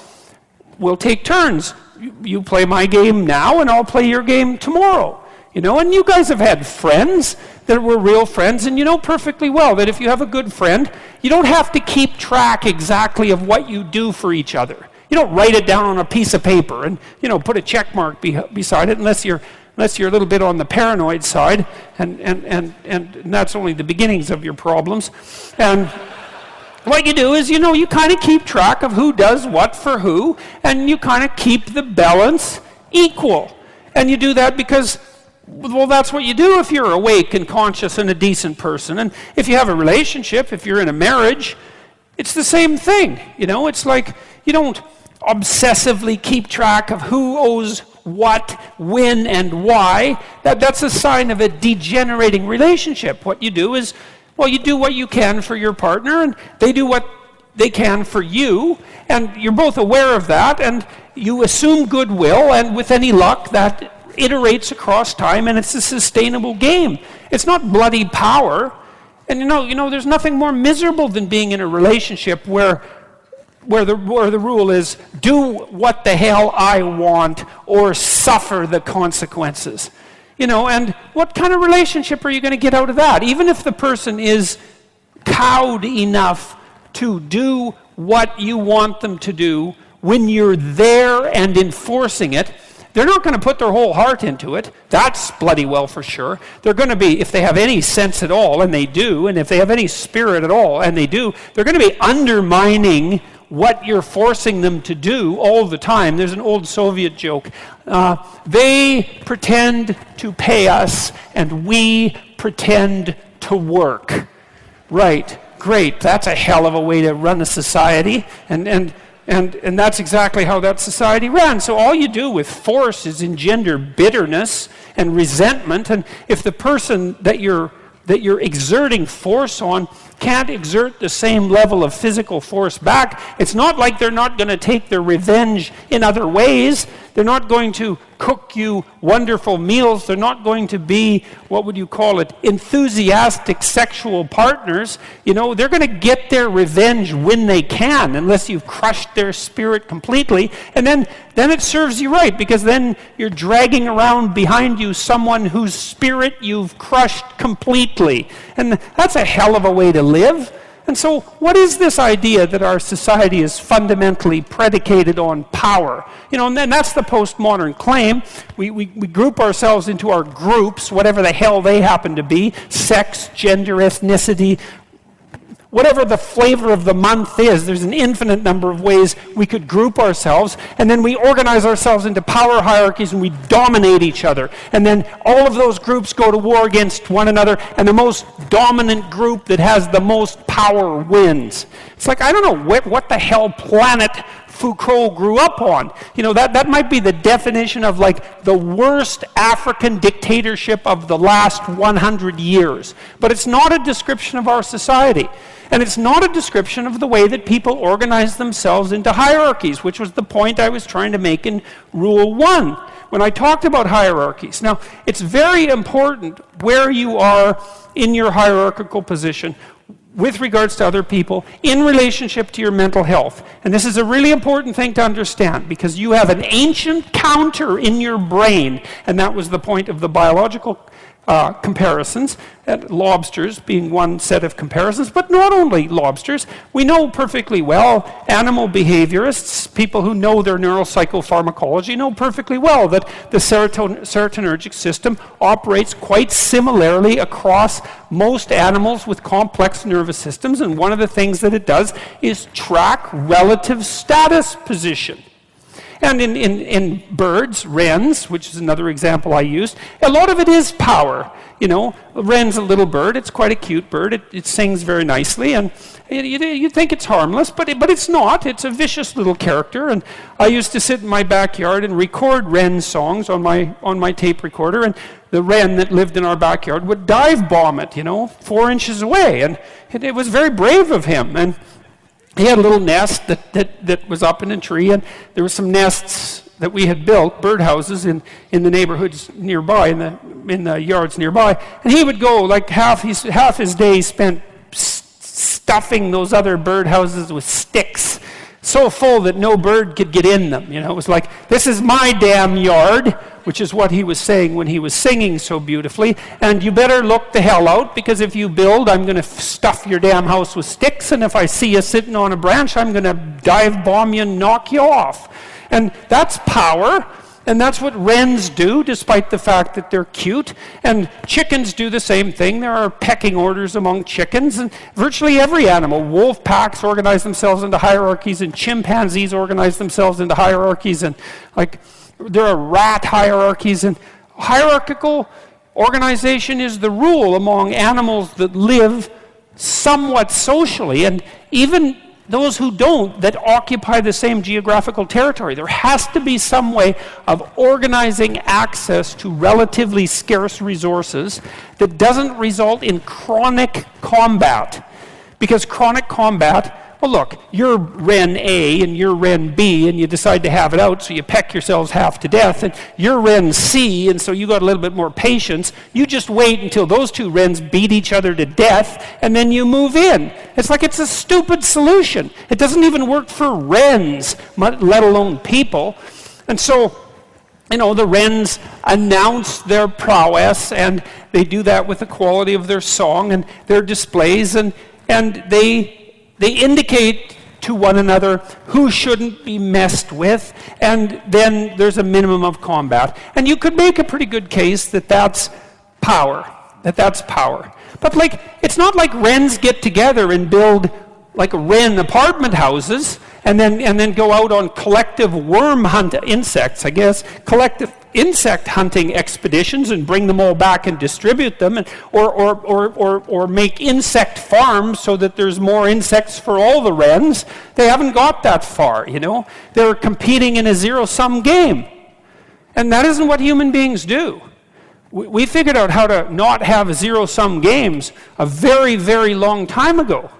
we'll take turns. You play my game now, and I'll play your game tomorrow. And you guys have had friends that were real friends, and you know perfectly well that if you have a good friend, you don't have to keep track exactly of what you do for each other. You don't write it down on a piece of paper and put a check mark beside it, unless you're a little bit on the paranoid side, and that's only the beginnings of your problems. And what you do is, you kind of keep track of who does what for who, and you kind of keep the balance equal. And you do that because, well, that's what you do if you're awake and conscious and a decent person. And if you have a relationship, if you're in a marriage, it's the same thing. It's like you don't obsessively keep track of who owes what, when, and why. That's a sign of a degenerating relationship. What you do is, well, you do what you can for your partner, and they do what they can for you, and you're both aware of that, and you assume goodwill, and with any luck, that iterates across time, and it's a sustainable game. It's not bloody power. And there's nothing more miserable than being in a relationship where the rule is, do what the hell I want or suffer the consequences. And what kind of relationship are you going to get out of that? Even if the person is cowed enough to do what you want them to do when you're there and enforcing it, they're not going to put their whole heart into it. That's bloody well for sure. They're going to be, if they have any sense at all, and they do, and if they have any spirit at all, and they do, they're going to be undermining what you're forcing them to do all the time. There's an old Soviet joke. They pretend to pay us, and we pretend to work. Right, great. That's a hell of a way to run a society, and that's exactly how that society ran. So all you do with force is engender bitterness and resentment, and if the person that you're exerting force on can't exert the same level of physical force back, it's not like they're not going to take their revenge in other ways. They're not going to cook you wonderful meals. They're not going to be, what would you call it, enthusiastic sexual partners. They're going to get their revenge when they can, unless you've crushed their spirit completely. And then it serves you right, because then you're dragging around behind you someone whose spirit you've crushed completely. And that's a hell of a way to live. And so what is this idea that our society is fundamentally predicated on power? And then that's the postmodern claim. We group ourselves into our groups, whatever the hell they happen to be, sex, gender, ethnicity, Whatever the flavor of the month is, there's an infinite number of ways we could group ourselves, and then we organize ourselves into power hierarchies and we dominate each other. And then all of those groups go to war against one another, and the most dominant group that has the most power wins. It's like, I don't know what the hell planet Foucault grew up on. You know, that might be the definition of like the worst African dictatorship of the last 100 years. But it's not a description of our society. And it's not a description of the way that people organize themselves into hierarchies, which was the point I was trying to make in Rule 1 when I talked about hierarchies. Now, it's very important where you are in your hierarchical position with regards to other people in relationship to your mental health. And this is a really important thing to understand because you have an ancient counter in your brain, and that was the point of the biological comparisons, lobsters being one set of comparisons, but not only lobsters. We know perfectly well, animal behaviorists, people who know their neuropsychopharmacology, know perfectly well that the serotonergic system operates quite similarly across most animals with complex nervous systems, and one of the things that it does is track relative status position. And in birds, wrens, which is another example I used, a lot of it is power. You know, a wren's a little bird. It's quite a cute bird. It sings very nicely, and you think it's harmless, but it's not. It's a vicious little character. And I used to sit in my backyard and record wren songs on my tape recorder, and the wren that lived in our backyard would dive bomb it, 4 inches away, and it was very brave of him. And he had a little nest that was up in a tree, and there were some nests that we had built, birdhouses, in the neighborhoods nearby, in the yards nearby. And he would go, like half his day spent stuffing those other birdhouses with sticks, so full that no bird could get in them. It was like, this is my damn yard, which is what he was saying when he was singing so beautifully. And you better look the hell out, because if you build, I'm going to stuff your damn house with sticks, and if I see you sitting on a branch, I'm going to dive bomb you and knock you off. And that's power, and that's what wrens do, despite the fact that they're cute. And chickens do the same thing. There are pecking orders among chickens, and virtually every animal. Wolf packs organize themselves into hierarchies, and chimpanzees organize themselves into hierarchies, and there are rat hierarchies, and hierarchical organization is the rule among animals that live somewhat socially, and even those who don't, that occupy the same geographical territory. There has to be some way of organizing access to relatively scarce resources that doesn't result in chronic combat. Because chronic combat, well, look, you're Wren A and you're Wren B, and you decide to have it out, so you peck yourselves half to death, and you're Wren C, and so you got a little bit more patience. You just wait until those two wrens beat each other to death, and then you move in. It's like it's a stupid solution. It doesn't even work for wrens, let alone people. And so, the wrens announce their prowess, and they do that with the quality of their song and their displays, and they indicate to one another who shouldn't be messed with, and then there's a minimum of combat. And you could make a pretty good case that that's power. But it's not like wrens get together and build like wren apartment houses and then go out on collective worm hunt insects, collective insect hunting expeditions and bring them all back and distribute them, or make insect farms so that there's more insects for all the wrens. They haven't got that far, They're competing in a zero-sum game. And that isn't what human beings do. We figured out how to not have zero-sum games a very, very long time ago.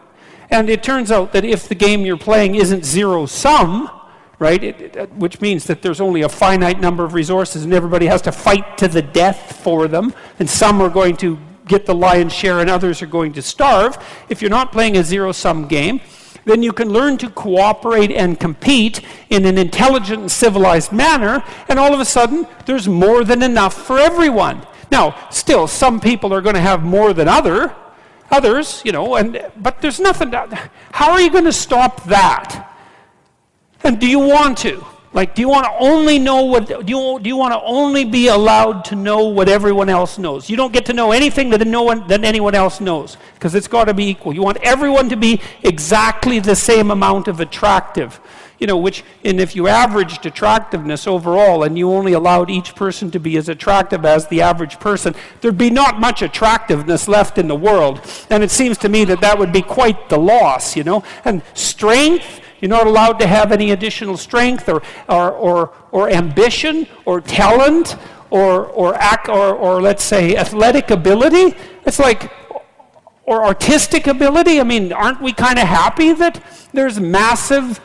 And it turns out that if the game you're playing isn't zero-sum, right, which means that there's only a finite number of resources and everybody has to fight to the death for them, and some are going to get the lion's share and others are going to starve. If you're not playing a zero-sum game, then you can learn to cooperate and compete in an intelligent and civilized manner, and all of a sudden, there's more than enough for everyone. Now, still, some people are going to have more than others, but there's nothing. How are you going to stop that? And do you want to? Like, do you want to only know what, do you want to only be allowed to know what everyone else knows? You don't get to know anything that anyone else knows, because it's got to be equal. You want everyone to be exactly the same amount of attractive. And if you averaged attractiveness overall and you only allowed each person to be as attractive as the average person, there'd be not much attractiveness left in the world. And it seems to me that would be quite the loss, And strength, you're not allowed to have any additional strength or ambition or talent or let's say athletic ability. It's like, or artistic ability. I mean, aren't we kind of happy that there's massive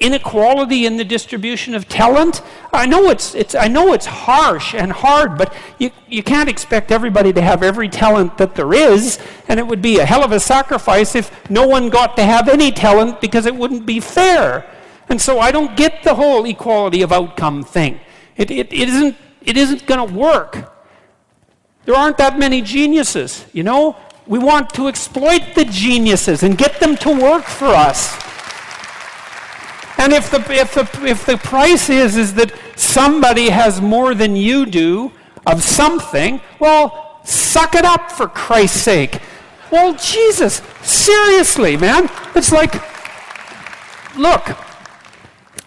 inequality in the distribution of talent? I know it's harsh and hard, but you can't expect everybody to have every talent that there is, and it would be a hell of a sacrifice if no one got to have any talent, because it wouldn't be fair. And so I don't get the whole equality of outcome thing. It isn't going to work. There aren't that many geniuses, We want to exploit the geniuses and get them to work for us. And if the price is that somebody has more than you do of something, well, suck it up, for Christ's sake. Well, Jesus, seriously, man. It's like, look,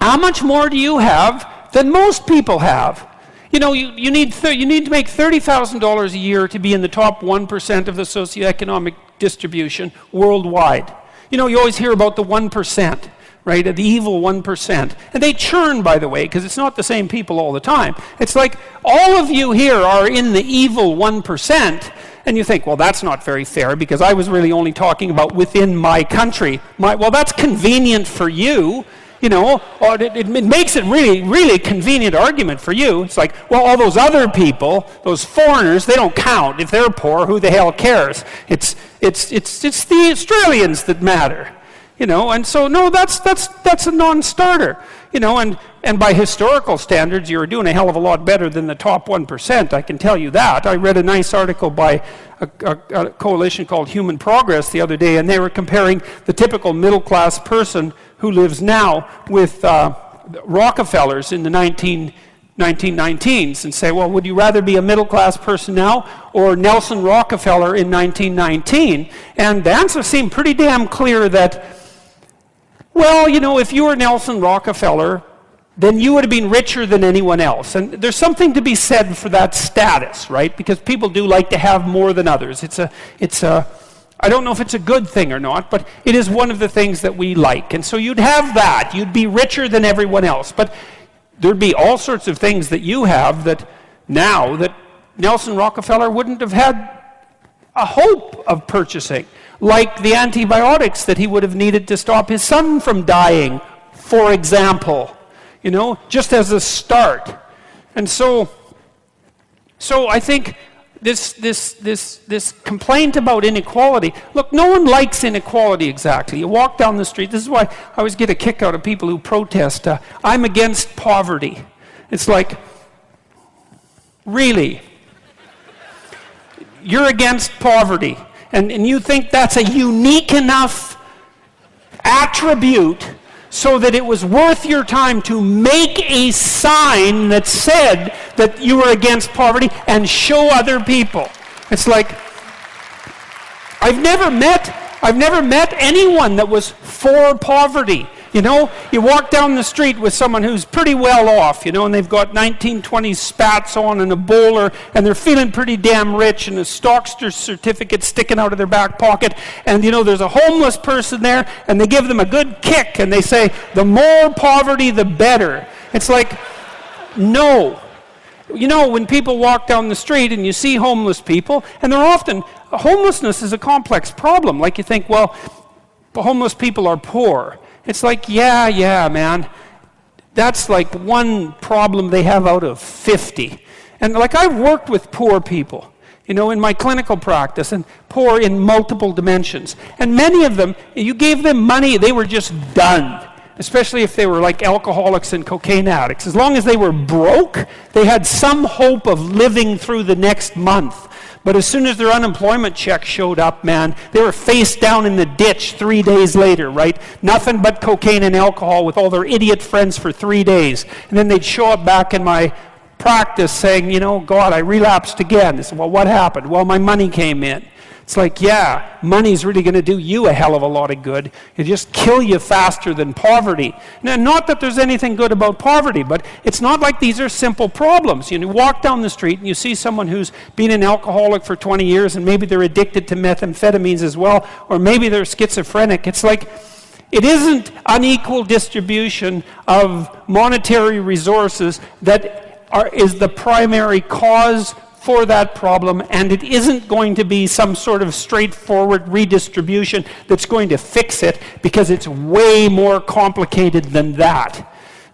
how much more do you have than most people have? You need to make $30,000 a year to be in the top 1% of the socioeconomic distribution worldwide. You always hear about the 1%. Right, the evil 1%. And they churn, by the way, because it's not the same people all the time. It's like all of you here are in the evil 1%, and you think, well, that's not very fair, because I was really only talking about within my country. Well, that's convenient for you, or it makes it really, really convenient argument for you. It's like, well, all those other people, those foreigners, they don't count. If they're poor, who the hell cares? It's the Australians that matter. And so, no, that's a non-starter, and by historical standards, you're doing a hell of a lot better than the top 1%, I can tell you that. I read a nice article by a coalition called Human Progress the other day, and they were comparing the typical middle-class person who lives now with Rockefellers in the 1919s, and say, well, would you rather be a middle-class person now or Nelson Rockefeller in 1919? And the answer seemed pretty damn clear that, well, if you were Nelson Rockefeller, then you would have been richer than anyone else. And there's something to be said for that status, right? Because people do like to have more than others. I don't know if it's a good thing or not, but it is one of the things that we like. And so you'd have that. You'd be richer than everyone else. But there'd be all sorts of things that you have that Nelson Rockefeller wouldn't have had a hope of purchasing, like the antibiotics that he would have needed to stop his son from dying, for example, just as a start. And so I think this complaint about inequality, look, no one likes inequality exactly. You walk down the street, this is why I always get a kick out of people who protest, I'm against poverty. It's like, really? You're against poverty, and you think that's a unique enough attribute so that it was worth your time to make a sign that said that you were against poverty and show other people. It's like, I've never met anyone that was for poverty. You walk down the street with someone who's pretty well off, and they've got 1920s spats on and a bowler, and they're feeling pretty damn rich, and a Stockster's certificate sticking out of their back pocket, and there's a homeless person there, and they give them a good kick, and they say, the more poverty, the better. It's like, no. When people walk down the street and you see homeless people, and homelessness is a complex problem. Like you think, well, homeless people are poor. It's like, yeah, man. That's like one problem they have out of 50. And like, I've worked with poor people, in my clinical practice, and poor in multiple dimensions. And many of them, you gave them money, they were just done. Especially if they were like alcoholics and cocaine addicts. As long as they were broke, they had some hope of living through the next month. But as soon as their unemployment check showed up, man, they were face down in the ditch 3 days later, right? Nothing but cocaine and alcohol with all their idiot friends for 3 days. And then they'd show up back in my practice saying, you know, God, I relapsed again. They said, well, what happened? Well, my money came in. It's like, yeah, money's really going to do you a hell of a lot of good. It'll just kill you faster than poverty. Now, not that there's anything good about poverty, but it's not like these are simple problems. You walk down the street and you see someone who's been an alcoholic for 20 years and maybe they're addicted to methamphetamines as well, or maybe they're schizophrenic. It's like, it isn't unequal distribution of monetary resources that is the primary cause for that problem, and it isn't going to be some sort of straightforward redistribution that's going to fix it, because it's way more complicated than that.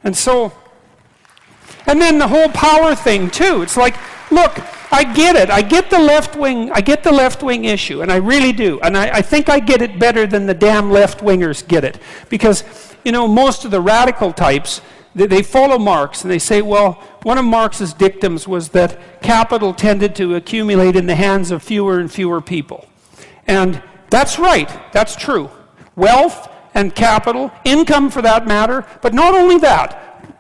And then the whole power thing too. It's like, look, I get it. I get the left wing issue, and I really do. And I think I get it better than the damn left-wingers get it. Because, you know, most of the radical types, they follow Marx, and they say, well, one of Marx's dictums was that capital tended to accumulate in the hands of fewer and fewer people. And that's right, that's true. Wealth and capital, income for that matter, but not only that,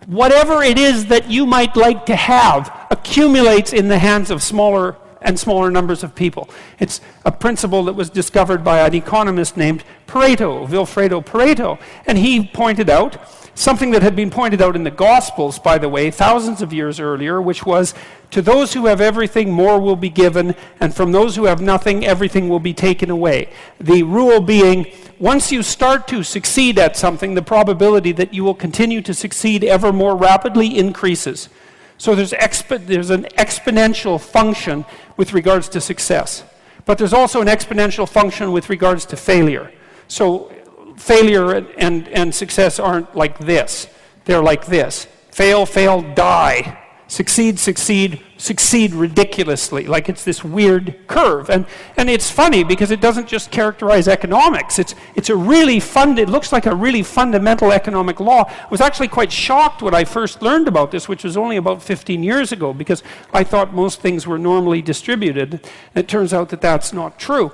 whatever it is that you might like to have accumulates in the hands of smaller and smaller numbers of people. It's a principle that was discovered by an economist named Pareto, Vilfredo Pareto, and he pointed out something that had been pointed out in the Gospels, by the way, thousands of years earlier, which was, to those who have everything, more will be given, and from those who have nothing, everything will be taken away. The rule being, once you start to succeed at something, the probability that you will continue to succeed ever more rapidly increases. So there's an exponential function with regards to success. But there's also an exponential function with regards to failure. So failure and success aren't like this. They're like this. Fail, fail, die. Succeed, succeed, succeed ridiculously. Like it's this weird curve. And it's funny because it doesn't just characterize economics. It's a really it looks like a really fundamental economic law. I was actually quite shocked when I first learned about this, which was only about 15 years ago, because I thought most things were normally distributed. It turns out that that's not true.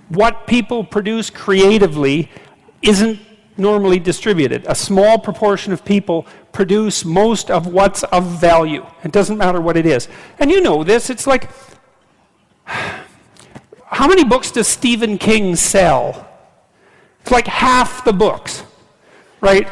What people produce creatively isn't normally distributed. A small proportion of people produce most of what's of value. It doesn't matter what it is. And you know this, it's like, how many books does Stephen King sell? It's like half the books, right?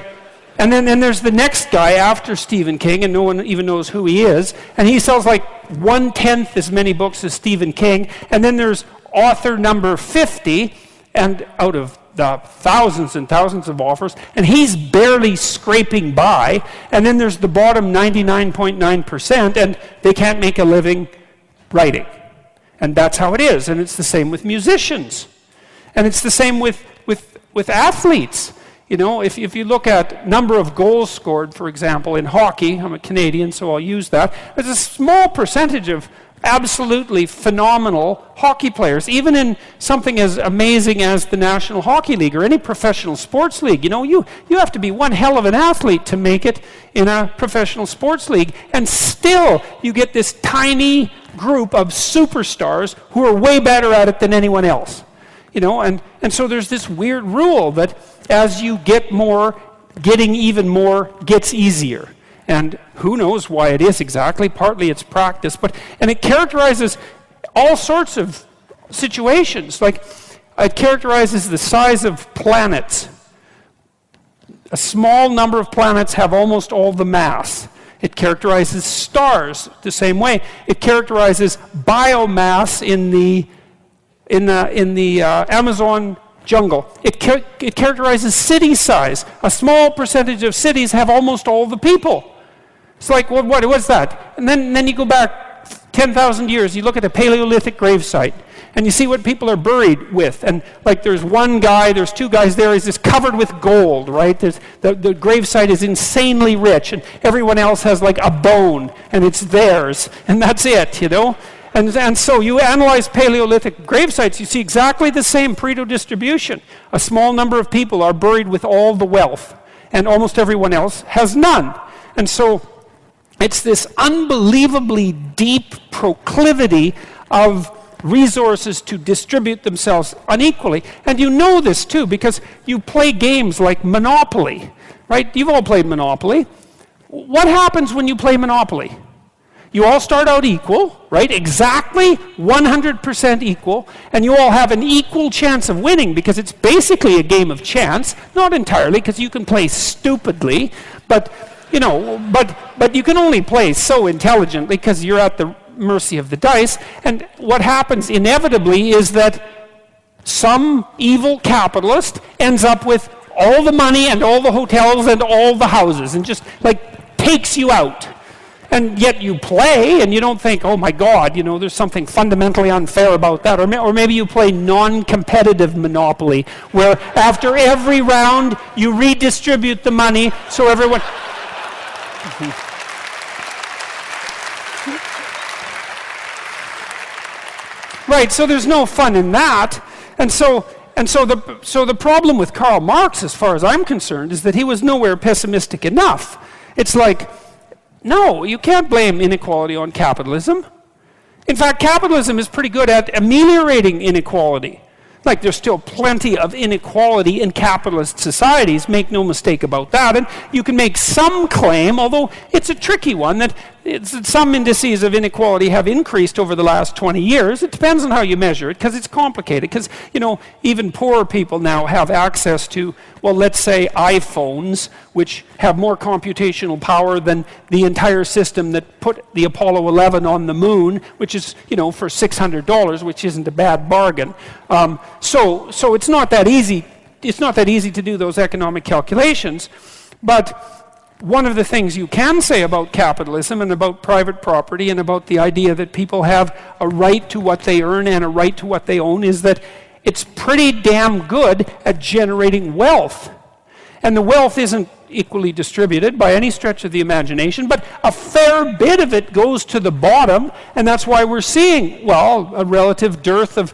And then there's the next guy after Stephen King, and no one even knows who he is, and he sells like 1/10 as many books as Stephen King, and then there's author number 50, and out of the thousands and thousands of offers, and he's barely scraping by, and then there's the bottom 99.9%, and they can't make a living writing. And that's how it is, and it's the same with musicians. And it's the same with athletes. You know, if you look at number of goals scored, for example, in hockey, I'm a Canadian, so I'll use that, there's a small percentage of absolutely phenomenal hockey players, even in something as amazing as the National Hockey League or any professional sports league. You know, you have to be one hell of an athlete to make it in a professional sports league, and still you get this tiny group of superstars who are way better at it than anyone else. You know, and so there's this weird rule that as you get more, getting even more gets easier. And who knows why it is exactly. Partly it's practice, and it characterizes all sorts of situations. Like, it characterizes the size of planets. A small number of planets have almost all the mass. It characterizes stars the same way. It characterizes biomass in the Amazon jungle. It characterizes city size. A small percentage of cities have almost all the people. It's like, well, what's that? And then you go back 10,000 years, you look at a Paleolithic gravesite, and you see what people are buried with. And like there's one guy, there's two guys there, he's just covered with gold, right? The gravesite is insanely rich, and everyone else has like a bone, and it's theirs, and that's it, you know? And so you analyze Paleolithic gravesites, you see exactly the same Pareto distribution. A small number of people are buried with all the wealth, and almost everyone else has none. And so It's this unbelievably deep proclivity of resources to distribute themselves unequally. And you know this too, because you play games like Monopoly, right? You've all played Monopoly. What happens when you play Monopoly? You all start out equal, right? Exactly 100% equal, and you all have an equal chance of winning because it's basically a game of chance. Not entirely, because you can play stupidly, but you know, but you can only play so intelligently because you're at the mercy of the dice. And what happens inevitably is that some evil capitalist ends up with all the money and all the hotels and all the houses and just like takes you out. And yet you play and you don't think, oh my God, you know, there's something fundamentally unfair about that. Or maybe you play non-competitive Monopoly, where after every round you redistribute the money so everyone... Right, so there's no fun in that. And so the problem with Karl Marx, as far as I'm concerned, is that he was nowhere pessimistic enough. It's like, no, you can't blame inequality on capitalism. In fact, capitalism is pretty good at ameliorating inequality. Like, there's still plenty of inequality in capitalist societies, make no mistake about that. And you can make some claim, although it's a tricky one, that some indices of inequality have increased over the last 20 years. It depends on how you measure it, because it's complicated. Because, you know, even poorer people now have access to, well, let's say iPhones, which have more computational power than the entire system that put the Apollo 11 on the moon, which is, you know, for $600, which isn't a bad bargain. So it's not that easy. It's not that easy to do those economic calculations. But one of the things you can say about capitalism and about private property and about the idea that people have a right to what they earn and a right to what they own is that it's pretty damn good at generating wealth. And the wealth isn't equally distributed by any stretch of the imagination, but a fair bit of it goes to the bottom, and that's why we're seeing, well, a relative dearth of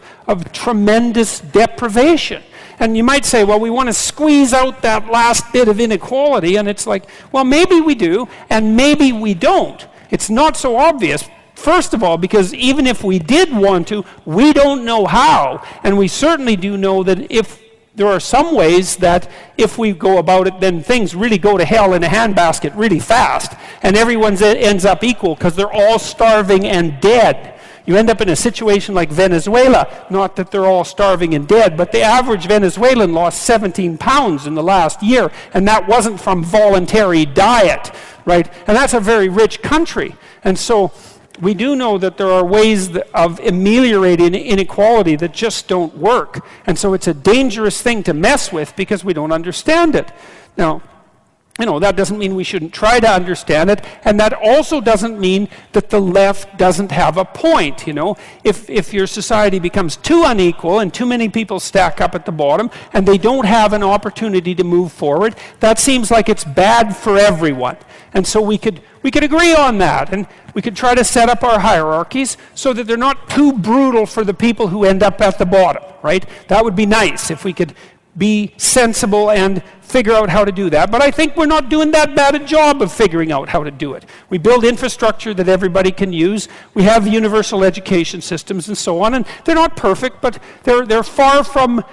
tremendous deprivation. And you might say, well, we want to squeeze out that last bit of inequality, and it's like, well, maybe we do, and maybe we don't. It's not so obvious. First of all, because even if we did want to, we don't know how. And we certainly do know that if there are some ways that if we go about it, then things really go to hell in a handbasket really fast. And everyone ends up equal because they're all starving and dead. You end up in a situation like Venezuela, not that they're all starving and dead, but the average Venezuelan lost 17 pounds in the last year, and that wasn't from voluntary diet, right? And that's a very rich country. And so we do know that there are ways of ameliorating inequality that just don't work. And so it's a dangerous thing to mess with because we don't understand it. Now, you know, that doesn't mean we shouldn't try to understand it, and that also doesn't mean that the left doesn't have a point, you know. If your society becomes too unequal and too many people stack up at the bottom and they don't have an opportunity to move forward, that seems like it's bad for everyone. And so we could agree on that, and we could try to set up our hierarchies so that they're not too brutal for the people who end up at the bottom, right? That would be nice if we could be sensible and figure out how to do that. But I think we're not doing that bad a job of figuring out how to do it. We build infrastructure that everybody can use. We have universal education systems and so on, and they're not perfect, but they're far from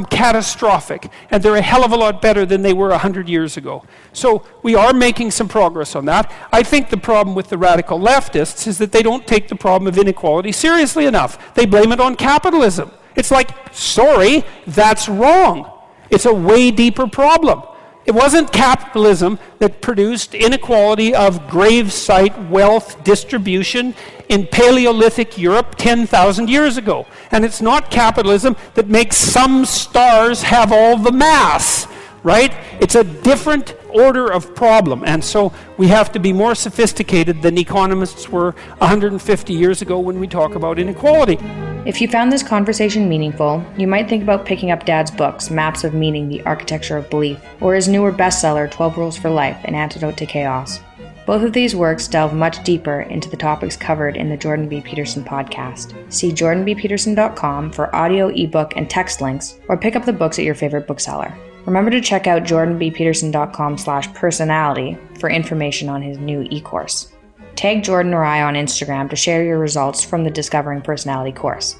catastrophic, and they're a hell of a lot better than they were 100 years ago. So we are making some progress on that. I think the problem with the radical leftists is that they don't take the problem of inequality seriously enough. They blame it on capitalism. It's like, sorry, that's wrong. It's a way deeper problem. It wasn't capitalism that produced inequality of gravesite wealth distribution in Paleolithic Europe 10,000 years ago. And it's not capitalism that makes some stars have all the mass, right? It's a different order of problem. And so we have to be more sophisticated than economists were 150 years ago when we talk about inequality. If you found this conversation meaningful, you might think about picking up Dad's books, Maps of Meaning, The Architecture of Belief, or his newer bestseller, 12 Rules for Life, An Antidote to Chaos. Both of these works delve much deeper into the topics covered in the Jordan B. Peterson podcast. See jordanbpeterson.com for audio, ebook, and text links, or pick up the books at your favorite bookseller. Remember to check out jordanbpeterson.com/personality for information on his new e-course. Tag Jordan or I on Instagram to share your results from the Discovering Personality course.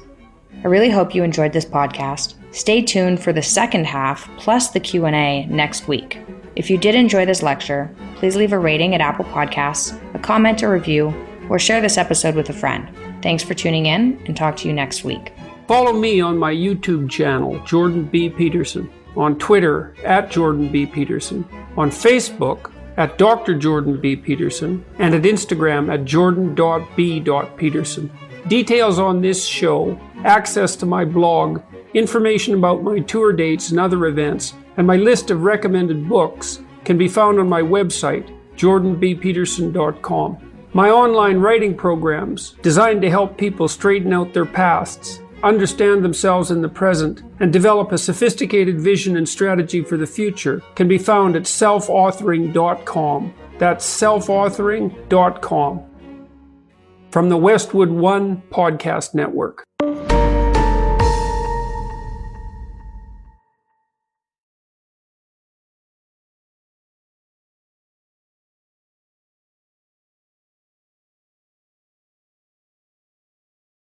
I really hope you enjoyed this podcast. Stay tuned for the second half plus the Q&A next week. If you did enjoy this lecture, please leave a rating at Apple Podcasts, a comment or review, or share this episode with a friend. Thanks for tuning in, and talk to you next week. Follow me on my YouTube channel, Jordan B. Peterson, on Twitter at Jordan B. Peterson, on Facebook at Dr. Jordan B. Peterson, and at Instagram at jordan.b.peterson. Details on this show, access to my blog, information about my tour dates and other events, and my list of recommended books can be found on my website, jordanbpeterson.com. My online writing programs, designed to help people straighten out their pasts, understand themselves in the present, and develop a sophisticated vision and strategy for the future, can be found at selfauthoring.com. That's selfauthoring.com. From the Westwood One Podcast Network.